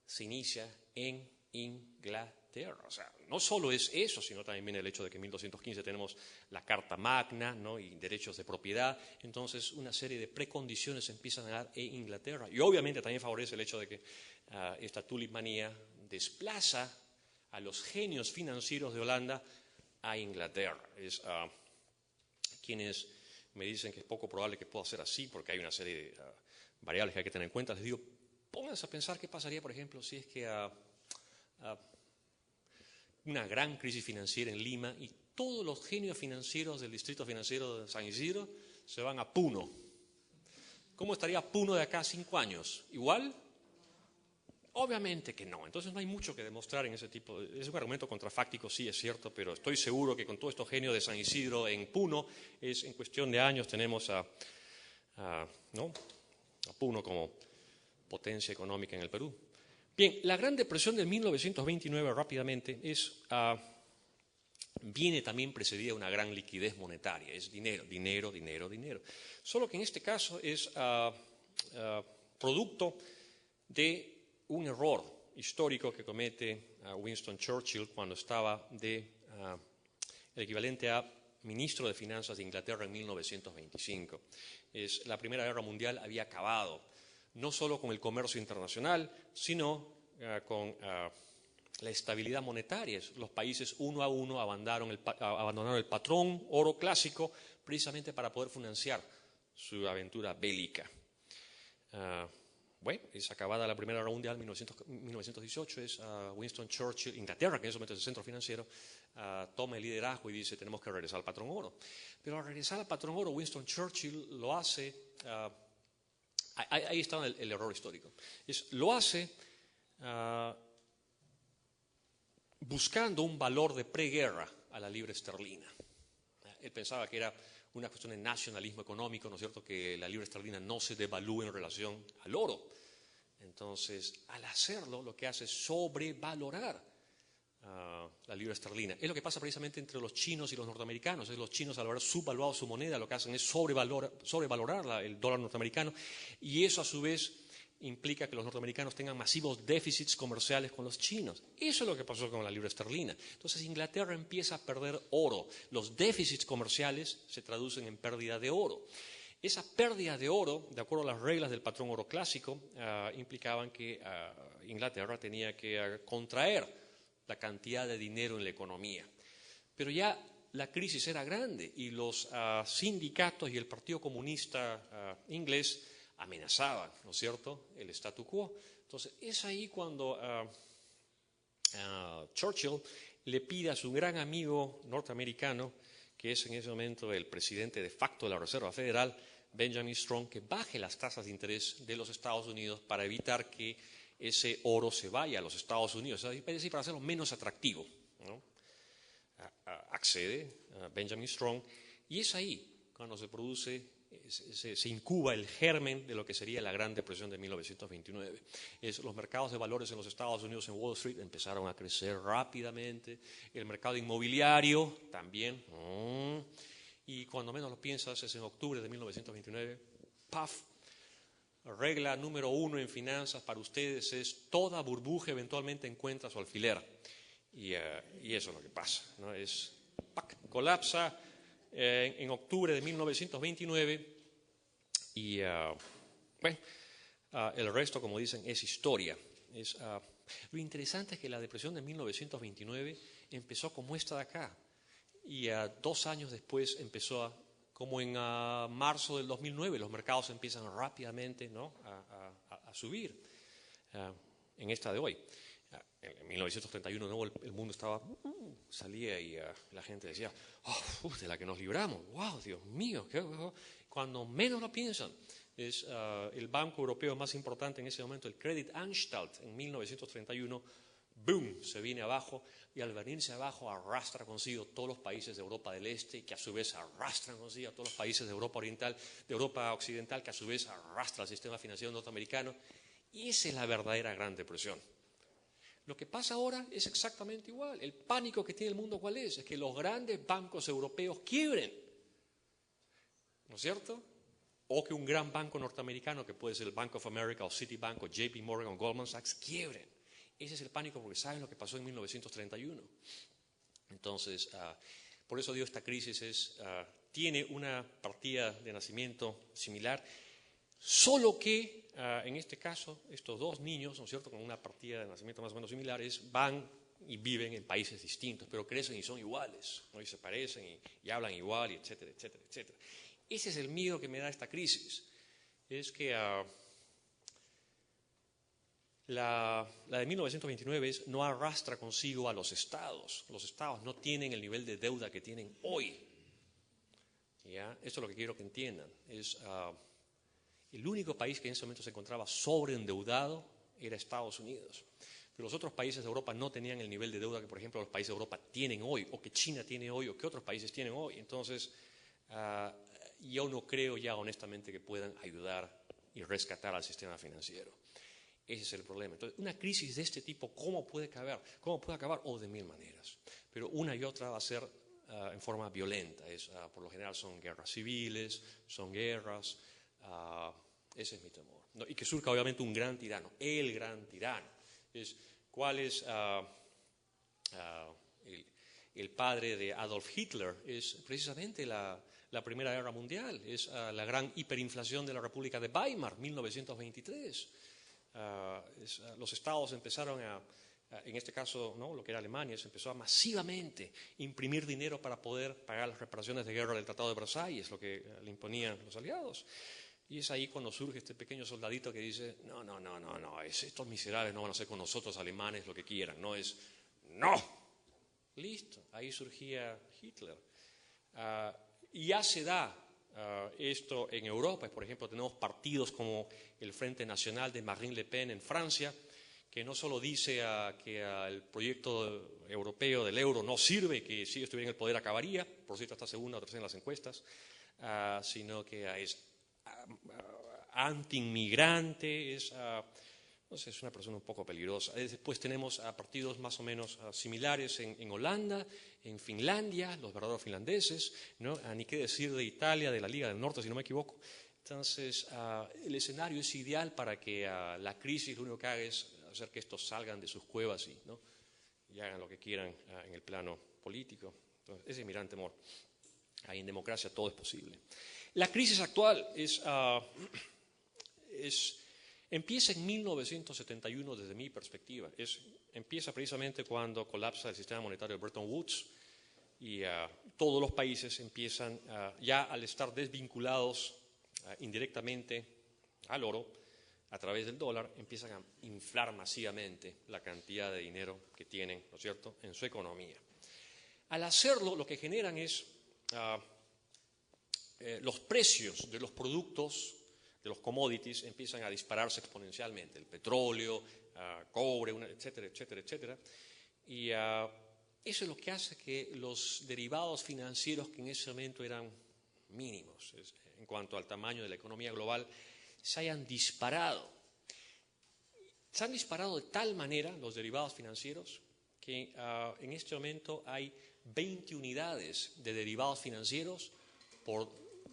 S2: se inicia en Inglaterra. O sea, no solo es eso, sino también viene el hecho de que en 1215 tenemos la Carta Magna, ¿no?, y derechos de propiedad. Entonces, una serie de precondiciones empiezan a dar en Inglaterra. Y obviamente también favorece el hecho de que esta tulip manía desplaza a los genios financieros de Holanda a Inglaterra. Quienes me dicen que es poco probable que pueda ser así porque hay una serie de variables que hay que tener en cuenta. Les digo, pónganse a pensar qué pasaría, por ejemplo, si es que una gran crisis financiera en Lima y todos los genios financieros del distrito financiero de San Isidro se van a Puno. ¿Cómo estaría Puno de acá a 5 años? ¿Igual? Obviamente que no. Entonces no hay mucho que demostrar en ese tipo. Es un argumento contrafáctico, sí, es cierto, pero estoy seguro que con todos estos genios de San Isidro en Puno, en cuestión de años tenemos a Puno como potencia económica en el Perú. Bien, la Gran Depresión del 1929, rápidamente, viene también precedida de una gran liquidez monetaria. Es dinero, dinero, dinero, dinero. Solo que en este caso es producto de un error histórico que comete Winston Churchill cuando estaba el equivalente a ministro de Finanzas de Inglaterra en 1925. La Primera Guerra Mundial había acabado no solo con el comercio internacional, sino con la estabilidad monetaria. Los países uno a uno abandonaron el patrón oro clásico precisamente para poder financiar su aventura bélica. Bueno, es acabada la Primera Guerra Mundial, 1918, es Winston Churchill, Inglaterra, que en ese momento es el centro financiero, toma el liderazgo y dice, tenemos que regresar al patrón oro. Pero al regresar al patrón oro, Winston Churchill lo hace, ahí está el error histórico, lo hace buscando un valor de preguerra a la libra esterlina. Él pensaba que era una cuestión de nacionalismo económico, ¿no es cierto?, que la libra esterlina no se devalúe en relación al oro. Entonces, al hacerlo, lo que hace es sobrevalorar la libra esterlina. Es lo que pasa precisamente entre los chinos y los norteamericanos. Los chinos, al haber subvaluado su moneda, lo que hacen es sobrevalorar el dólar norteamericano, y eso a su vez implica que los norteamericanos tengan masivos déficits comerciales con los chinos. Eso es lo que pasó con la libra esterlina. Entonces Inglaterra empieza a perder oro. Los déficits comerciales se traducen en pérdida de oro. Esa pérdida de oro, de acuerdo a las reglas del patrón oro clásico, implicaban que Inglaterra tenía que contraer la cantidad de dinero en la economía. Pero ya la crisis era grande y los sindicatos y el Partido Comunista inglés amenazaban, ¿no es cierto?, el statu quo. Entonces, es ahí cuando Churchill le pide a su gran amigo norteamericano, que es en ese momento el presidente de facto de la Reserva Federal, Benjamin Strong, que baje las tasas de interés de los Estados Unidos para evitar que ese oro se vaya a los Estados Unidos, es decir, para hacerlo menos atractivo, ¿no? Accede Benjamin Strong, y es ahí cuando se produce, se incuba el germen de lo que sería la Gran Depresión de 1929. Los mercados de valores en los Estados Unidos, en Wall Street, empezaron a crecer rápidamente, el mercado inmobiliario también, y cuando menos lo piensas es en octubre de 1929, ¡paf! Regla número 1 en finanzas para ustedes es: toda burbuja eventualmente encuentra su alfiler. Y eso es lo que pasa, ¿no? Colapsa en octubre de 1929 y el resto, como dicen, es historia. Lo interesante es que la depresión de 1929 empezó como esta de acá y 2 años después empezó como en marzo del 2009, los mercados empiezan rápidamente, ¿no?, a subir en esta de hoy. En 1931 ¿no?, el mundo salía y la gente decía, de la que nos libramos, wow, Dios mío, cuando menos lo piensan. Es el banco europeo más importante en ese momento, el Creditanstalt, en 1931, boom, se viene abajo, y al venirse abajo arrastra consigo todos los países de Europa del Este, que a su vez arrastran consigo a todos los países de Europa Oriental, de Europa Occidental, que a su vez arrastra al sistema financiero norteamericano, y esa es la verdadera Gran Depresión. Lo que pasa ahora es exactamente igual. El pánico que tiene el mundo, ¿cuál es? Es que los grandes bancos europeos quiebren, ¿no es cierto? O que un gran banco norteamericano, que puede ser el Bank of America o Citibank o JP Morgan o Goldman Sachs, quiebren. Ese es el pánico, porque saben lo que pasó en 1931. Entonces, por eso digo, esta crisis tiene una partida de nacimiento similar, solo que en este caso, estos 2 niños, ¿no es cierto?, con una partida de nacimiento más o menos similares, van y viven en países distintos, pero crecen y son iguales, ¿no?, y se parecen y hablan igual, y etcétera, etcétera, etcétera. ese es el miedo que me da esta crisis. Es que la de 1929 no arrastra consigo a los estados. Los estados no tienen el nivel de deuda que tienen hoy. ¿Ya? Esto es lo que quiero que entiendan. El único país que en ese momento se encontraba sobreendeudado era Estados Unidos. Pero los otros países de Europa no tenían el nivel de deuda que, por ejemplo, los países de Europa tienen hoy, o que China tiene hoy, o que otros países tienen hoy. Entonces, yo no creo ya honestamente que puedan ayudar y rescatar al sistema financiero. Ese es el problema. Entonces, una crisis de este tipo, ¿cómo puede acabar? ¿Cómo puede acabar? De mil maneras. Pero una y otra va a ser en forma violenta. Por lo general son guerras civiles, son guerras. Ese es mi temor. ¿No? Y que surja obviamente un gran tirano, el gran tirano. ¿Cuál es el padre de Adolf Hitler? Es precisamente la Primera Guerra Mundial, es la gran hiperinflación de la República de Weimar, 1923. Los estados empezaron en este caso, ¿no? Lo que era Alemania, se empezó a masivamente imprimir dinero para poder pagar las reparaciones de guerra del Tratado de Versalles, lo que le imponían los aliados. Y es ahí cuando surge este pequeño soldadito que dice, no, estos miserables no van a hacer con nosotros alemanes lo que quieran, ¡no! Listo, ahí surgía Hitler. Y ya se da esto en Europa. Por ejemplo, tenemos partidos como el Frente Nacional de Marine Le Pen en Francia, que no solo dice que el proyecto europeo del euro no sirve, que si ellos estuvieran en el poder acabaría, por cierto está segunda o tercera en las encuestas, sino que es anti-inmigrante, es una persona un poco peligrosa. Después tenemos partidos más o menos similares en Holanda, en Finlandia, los verdaderos finlandeses, ¿no? Ni qué decir de Italia, de la Liga del Norte, si no me equivoco. Entonces, el escenario es ideal para que la crisis lo único que haga es hacer que estos salgan de sus cuevas y hagan lo que quieran en el plano político. Entonces, ese es mi gran temor. Ahí en democracia todo es posible. La crisis actual empieza en 1971 desde mi perspectiva. Empieza precisamente cuando colapsa el sistema monetario de Bretton Woods y todos los países empiezan, ya al estar desvinculados indirectamente al oro, a través del dólar, empiezan a inflar masivamente la cantidad de dinero que tienen, ¿no es cierto?, en su economía. Al hacerlo, lo que generan es los precios de los productos, de los commodities, empiezan a dispararse exponencialmente. El petróleo, cobre, etcétera, etcétera, etcétera. Y eso es lo que hace que los derivados financieros, que en ese momento eran mínimos en cuanto al tamaño de la economía global, se hayan disparado. Se han disparado de tal manera los derivados financieros que en este momento hay 20 unidades de derivados financieros por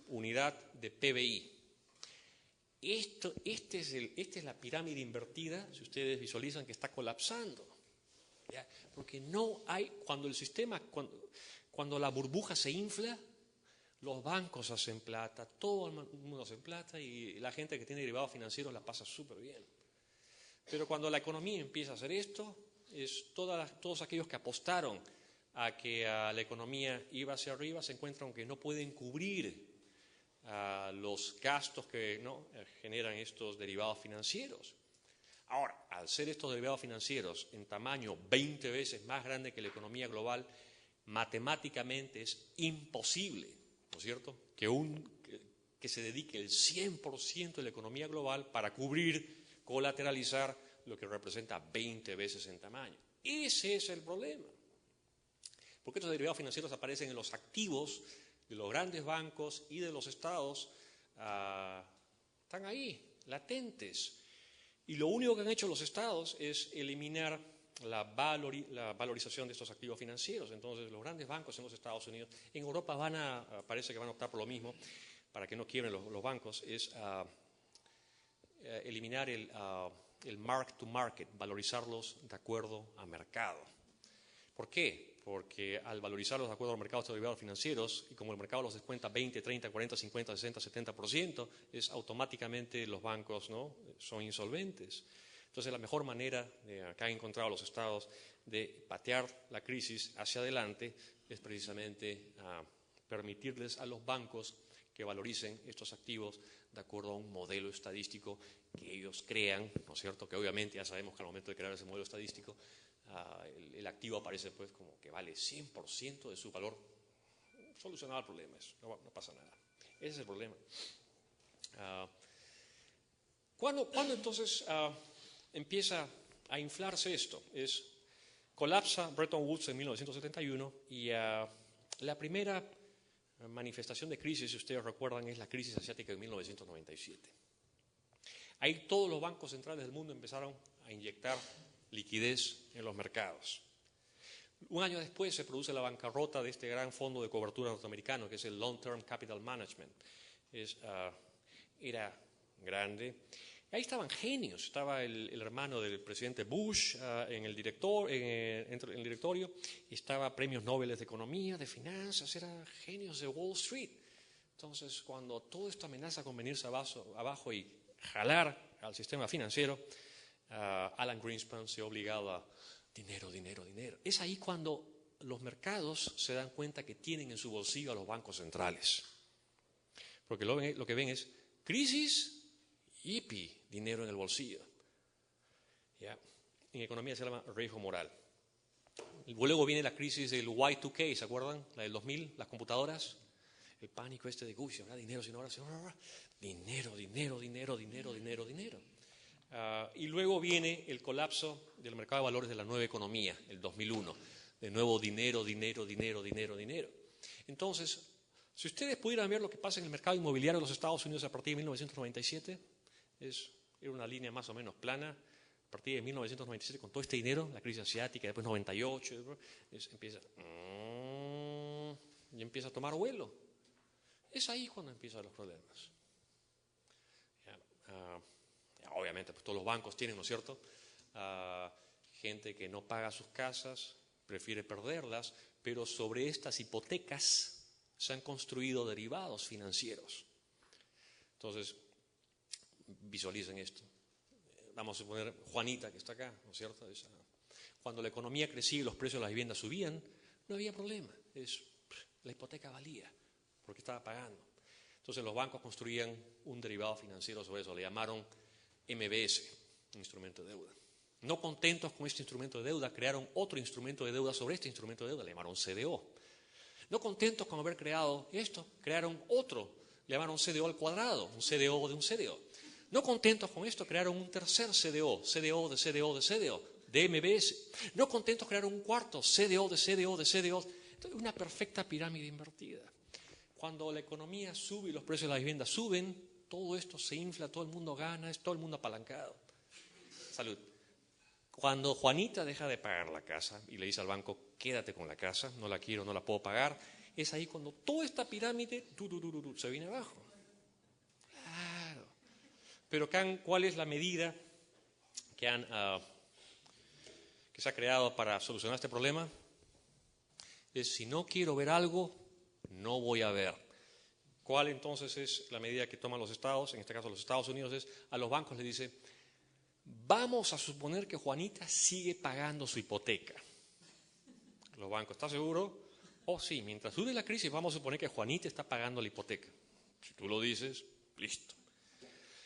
S2: unidad de PBI. Esta es la pirámide invertida, si ustedes visualizan que está colapsando. ¿Ya? Porque no hay, cuando la burbuja se infla, los bancos hacen plata, todo el mundo hace plata y la gente que tiene derivados financieros la pasa súper bien. Pero cuando la economía empieza a hacer esto, todos aquellos que apostaron a que la economía iba hacia arriba se encuentran que no pueden cubrir los gastos que generan estos derivados financieros. Ahora, al ser estos derivados financieros en tamaño 20 veces más grande que la economía global, matemáticamente es imposible, ¿no es cierto?, que se dedique el 100% de la economía global para colateralizar lo que representa 20 veces en tamaño. Ese es el problema. Porque estos derivados financieros aparecen en los activos de los grandes bancos y de los estados, están ahí, latentes. Y lo único que han hecho los estados es eliminar la valorización de estos activos financieros. Entonces, los grandes bancos en los Estados Unidos, en Europa parece que van a optar por lo mismo, para que no quiebren los bancos, es eliminar el mark to market, valorizarlos de acuerdo a mercado. ¿Por qué? Porque al valorizarlos de acuerdo al mercado de derivados financieros, y como el mercado los descuenta 20, 30, 40, 50, 60, 70%, automáticamente los bancos son insolventes. Entonces, la mejor manera que han encontrado los estados de patear la crisis hacia adelante es precisamente permitirles a los bancos que valoricen estos activos de acuerdo a un modelo estadístico que ellos crean, ¿no es cierto? Que obviamente ya sabemos que al momento de crear ese modelo estadístico, el activo aparece pues como que vale 100% de su valor. Solucionado el problema, no pasa nada. Ese es el problema. ¿Cuándo entonces empieza a inflarse esto? Colapsa Bretton Woods en 1971 y la primera manifestación de crisis, si ustedes recuerdan, es la crisis asiática de 1997. Ahí todos los bancos centrales del mundo empezaron a inyectar liquidez en los mercados. Un año después se produce la bancarrota de este gran fondo de cobertura norteamericano, que es el Long Term Capital Management. Era grande. Ahí estaban genios. Estaba el hermano del presidente Bush en el directorio. Estaba premios Nobel de Economía, de Finanzas. Eran genios de Wall Street. Entonces, cuando todo esto amenaza con venirse abajo y jalar al sistema financiero, Alan Greenspan se ha obligado a dinero. Es ahí cuando los mercados se dan cuenta que tienen en su bolsillo a los bancos centrales. Porque lo que ven es crisis, yipi, dinero en el bolsillo. ¿Ya? En economía se llama riesgo moral. Luego viene la crisis del Y2K, ¿se acuerdan? La del 2000, las computadoras. El pánico de uy, si habrá dinero, si no habrá. Dinero. Y luego viene el colapso del mercado de valores de la nueva economía, el 2001. De nuevo dinero. Entonces, si ustedes pudieran ver lo que pasa en el mercado inmobiliario de los Estados Unidos a partir de 1997, era una línea más o menos plana. A partir de 1997, con todo este dinero, la crisis asiática, después 98, empieza a tomar vuelo. Es ahí cuando empiezan los problemas. Obviamente, pues todos los bancos tienen, ¿no es cierto? Gente que no paga sus casas, prefiere perderlas, pero sobre estas hipotecas se han construido derivados financieros. Entonces, visualicen esto. Vamos a suponer Juanita, que está acá, ¿no es cierto? Cuando la economía crecía y los precios de las viviendas subían, no había problema. La hipoteca valía, porque estaba pagando. Entonces los bancos construían un derivado financiero sobre eso, le llamaron MBS, instrumento de deuda. No contentos con este instrumento de deuda, crearon otro instrumento de deuda sobre este instrumento de deuda, le llamaron CDO. No contentos con haber creado esto, crearon otro, le llamaron CDO al cuadrado, un CDO de un CDO. No contentos con esto, crearon un tercer CDO, CDO de CDO de CDO, de MBS. No contentos, crearon un cuarto, CDO de CDO de CDO. Entonces, una perfecta pirámide invertida. Cuando la economía sube y los precios de las viviendas suben, todo esto se infla, todo el mundo gana, es todo el mundo apalancado. Salud. Cuando Juanita deja de pagar la casa y le dice al banco, quédate con la casa, no la quiero, no la puedo pagar, es ahí cuando toda esta pirámide se viene abajo. Claro. Pero ¿cuál es la medida que se ha creado para solucionar este problema? Es si no quiero ver algo, no voy a ver. ¿Cuál entonces es la medida que toman los estados? En este caso los Estados Unidos es, a los bancos les dice, vamos a suponer que Juanita sigue pagando su hipoteca. Los bancos, ¿estás seguro? Oh, sí, mientras dure la crisis vamos a suponer que Juanita está pagando la hipoteca. Si tú lo dices, listo.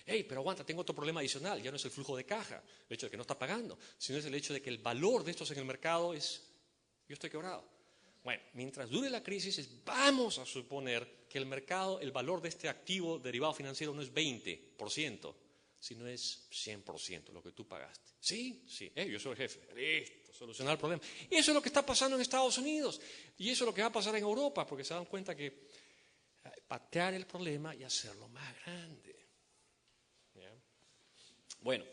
S2: Hey, pero aguanta, tengo otro problema adicional, ya no es el flujo de caja, el hecho de que no está pagando, sino es el hecho de que el valor de estos en el mercado es, yo estoy quebrado. Bueno, mientras dure la crisis, vamos a suponer que el mercado, el valor de este activo derivado financiero no es 20%, sino es 100% lo que tú pagaste. Sí, yo soy el jefe, listo, solucionar el problema. Eso es lo que está pasando en Estados Unidos y eso es lo que va a pasar en Europa, porque se dan cuenta que patear el problema y hacerlo más grande. ¿Ya? Bueno,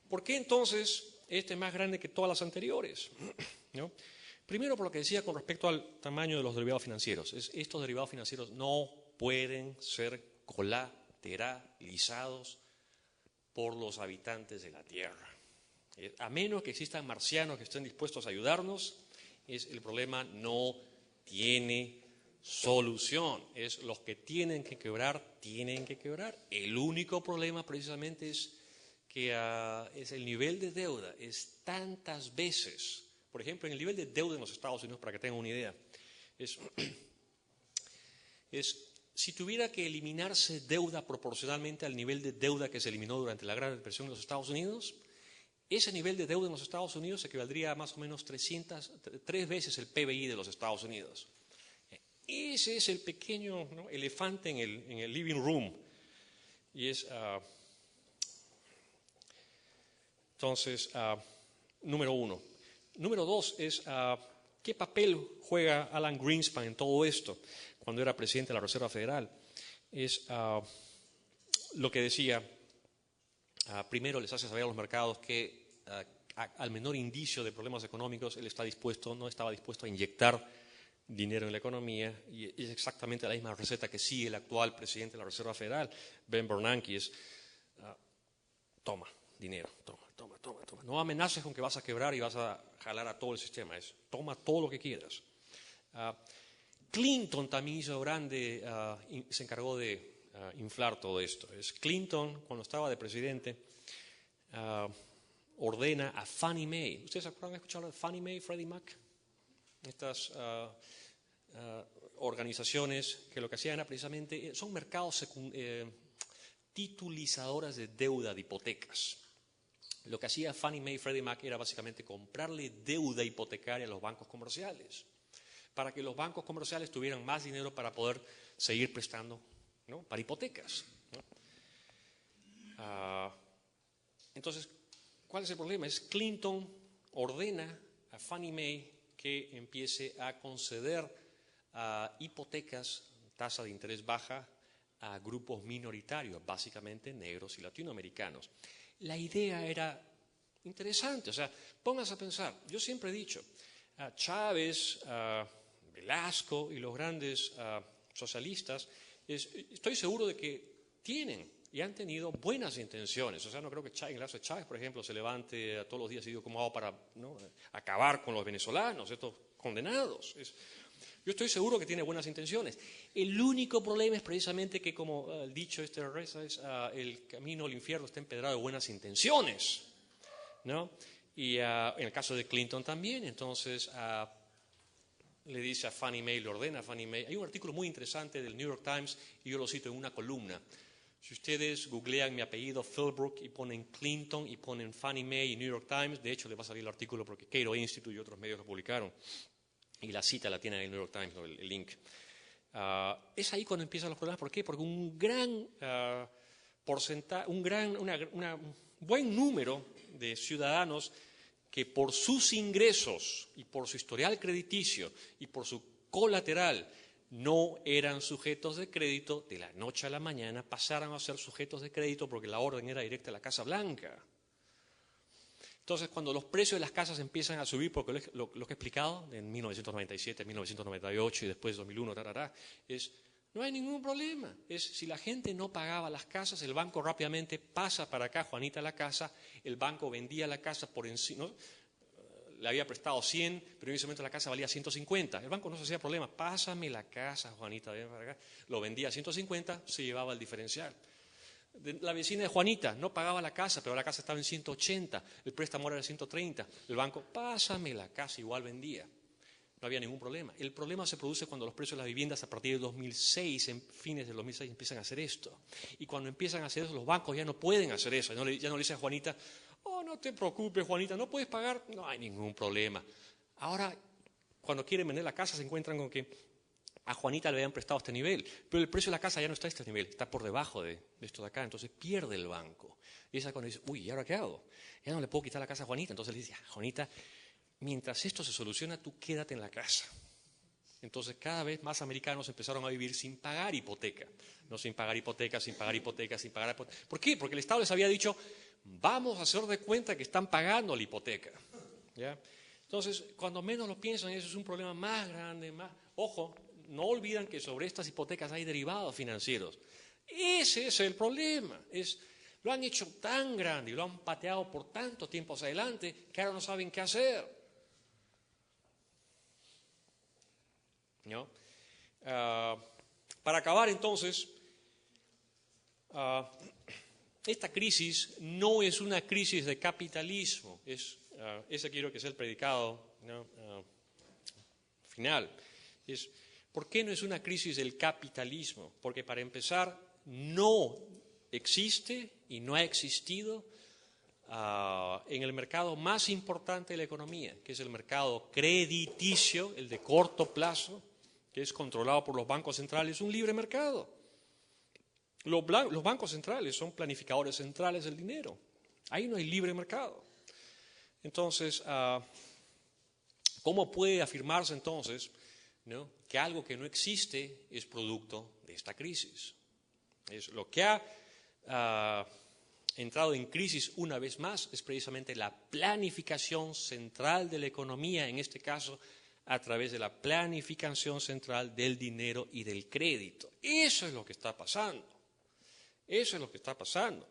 S2: ¿por qué entonces este es más grande que todas las anteriores? ¿No? Primero, por lo que decía con respecto al tamaño de los derivados financieros. Estos derivados financieros no pueden ser colateralizados por los habitantes de la Tierra. A menos que existan marcianos que estén dispuestos a ayudarnos, el problema no tiene solución. Los que tienen que quebrar, tienen que quebrar. El único problema precisamente es que es el nivel de deuda. Es tantas veces. Por ejemplo, en el nivel de deuda en los Estados Unidos, para que tengan una idea, es si tuviera que eliminarse deuda proporcionalmente al nivel de deuda que se eliminó durante la Gran Depresión en los Estados Unidos, ese nivel de deuda en los Estados Unidos equivaldría a más o menos 3 veces el PBI de los Estados Unidos. Ese es el pequeño, ¿no?, elefante en el living room. Y es, entonces, número uno. Número dos es, ¿qué papel juega Alan Greenspan en todo esto cuando era presidente de la Reserva Federal? Es lo que decía, primero les hace saber a los mercados que al menor indicio de problemas económicos él no estaba dispuesto a inyectar dinero en la economía, y es exactamente la misma receta que sigue el actual presidente de la Reserva Federal, Ben Bernanke, es toma dinero, toma. No amenaces con que vas a quebrar y vas a jalar a todo el sistema, es toma todo lo que quieras. Clinton también hizo se encargó de inflar todo esto. Clinton, cuando estaba de presidente, ordena a Fannie Mae. ¿Ustedes se acuerdan de escuchar de Fannie Mae, Freddie Mac? Estas organizaciones que lo que hacían era precisamente, son mercados titulizadoras de deuda de hipotecas. Lo que hacía Fannie Mae y Freddie Mac era básicamente comprarle deuda hipotecaria a los bancos comerciales, para que los bancos comerciales tuvieran más dinero para poder seguir prestando, ¿no?, para hipotecas, ¿no? Entonces, ¿cuál es el problema? Clinton ordena a Fannie Mae que empiece a conceder hipotecas, tasa de interés baja, a grupos minoritarios, básicamente negros y latinoamericanos. La idea era interesante, o sea, pónganse a pensar, yo siempre he dicho, Chávez, Velasco y los grandes socialistas, estoy seguro de que tienen y han tenido buenas intenciones. O sea, no creo que en el caso de Chávez, por ejemplo, se levante todos los días y diga cómo hago para, ¿no?, acabar con los venezolanos, estos condenados. Yo estoy seguro que tiene buenas intenciones. El único problema es precisamente que, como el dicho reza, el camino al infierno está empedrado de buenas intenciones, ¿no? Y en el caso de Clinton también, entonces le dice a Fannie Mae, le ordena a Fannie Mae. Hay un artículo muy interesante del New York Times y yo lo cito en una columna. Si ustedes googlean mi apellido Philbrook y ponen Clinton y ponen Fannie Mae y New York Times, de hecho les va a salir el artículo porque Cato Institute y otros medios lo publicaron. Y la cita la tiene en el New York Times, ¿no?, el link. Es ahí cuando empiezan los problemas. ¿Por qué? Porque un gran porcentaje, un buen número de ciudadanos que por sus ingresos y por su historial crediticio y por su colateral no eran sujetos de crédito, de la noche a la mañana pasaron a ser sujetos de crédito porque la orden era directa a la Casa Blanca. Entonces, cuando los precios de las casas empiezan a subir, porque lo que he explicado en 1997, 1998 y después 2001, no hay ningún problema. Si la gente no pagaba las casas, el banco rápidamente pasa para acá, Juanita, la casa, el banco vendía la casa por encima, ¿no?, le había prestado 100, pero en ese momento la casa valía 150. El banco no se hacía problema, pásame la casa, Juanita, ven para acá. Lo vendía a 150, se llevaba el diferencial. La vecina de Juanita no pagaba la casa, pero la casa estaba en 180, el préstamo era de 130. El banco, pásame la casa, igual vendía. No había ningún problema. El problema se produce cuando los precios de las viviendas a partir de 2006, en fines del 2006, empiezan a hacer esto. Y cuando empiezan a hacer eso, los bancos ya no pueden hacer eso. Ya no le dicen a Juanita, oh, no te preocupes, Juanita, no puedes pagar, no hay ningún problema. Ahora, cuando quieren vender la casa, se encuentran con que a Juanita le habían prestado este nivel, pero el precio de la casa ya no está a este nivel, está por debajo de esto de acá, entonces pierde el banco. Y esa cuando dice, uy, ¿y ahora qué hago? Ya no le puedo quitar la casa a Juanita. Entonces le dice, Juanita, mientras esto se soluciona, tú quédate en la casa. Entonces cada vez más americanos empezaron a vivir sin pagar hipoteca. No sin pagar hipoteca, sin pagar hipoteca, sin pagar hipoteca. ¿Por qué? Porque el Estado les había dicho, vamos a hacer de cuenta que están pagando la hipoteca. ¿Ya? Entonces, cuando menos lo piensan, eso es un problema más grande, más... Ojo, no olvidan que sobre estas hipotecas hay derivados financieros. Ese es el problema. Lo han hecho tan grande y lo han pateado por tanto tiempo hacia adelante que ahora no saben qué hacer. ¿No? Para acabar entonces, esta crisis no es una crisis de capitalismo. Ese quiero que sea el predicado, ¿no?, final. ¿Por qué no es una crisis del capitalismo? Porque para empezar, no existe y no ha existido en el mercado más importante de la economía, que es el mercado crediticio, el de corto plazo, que es controlado por los bancos centrales, un libre mercado. Los bancos centrales son planificadores centrales del dinero. Ahí no hay libre mercado. Entonces, ¿cómo puede afirmarse entonces, ¿no?, que algo que no existe es producto de esta crisis? Es lo que ha entrado en crisis una vez más es precisamente la planificación central de la economía, en este caso a través de la planificación central del dinero y del crédito. Eso es lo que está pasando. Eso es lo que está pasando.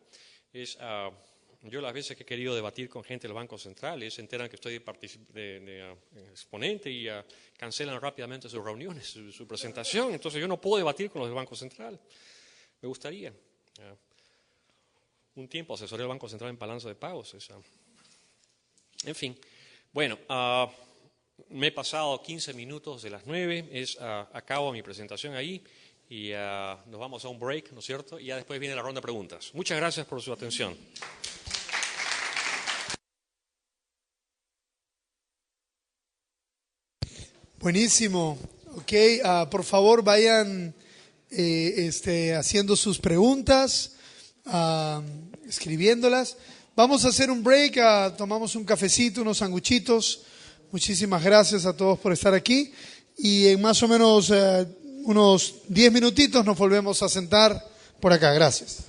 S2: Yo las veces que he querido debatir con gente del Banco Central, se enteran que estoy de exponente y cancelan rápidamente sus reuniones, su presentación. Entonces yo no puedo debatir con los del Banco Central. Me gustaría. Un tiempo asesoré al Banco Central en balanza de pagos. En fin, bueno, me he pasado 15 minutos de las 9, acabo mi presentación ahí y nos vamos a un break, ¿no es cierto? Y ya después viene la ronda de preguntas. Muchas gracias por su atención.
S1: Buenísimo. Ok, por favor vayan haciendo sus preguntas, escribiéndolas. Vamos a hacer un break, tomamos un cafecito, unos sanguchitos. Muchísimas gracias a todos por estar aquí. Y en más o menos unos 10 minutitos nos volvemos a sentar por acá. Gracias.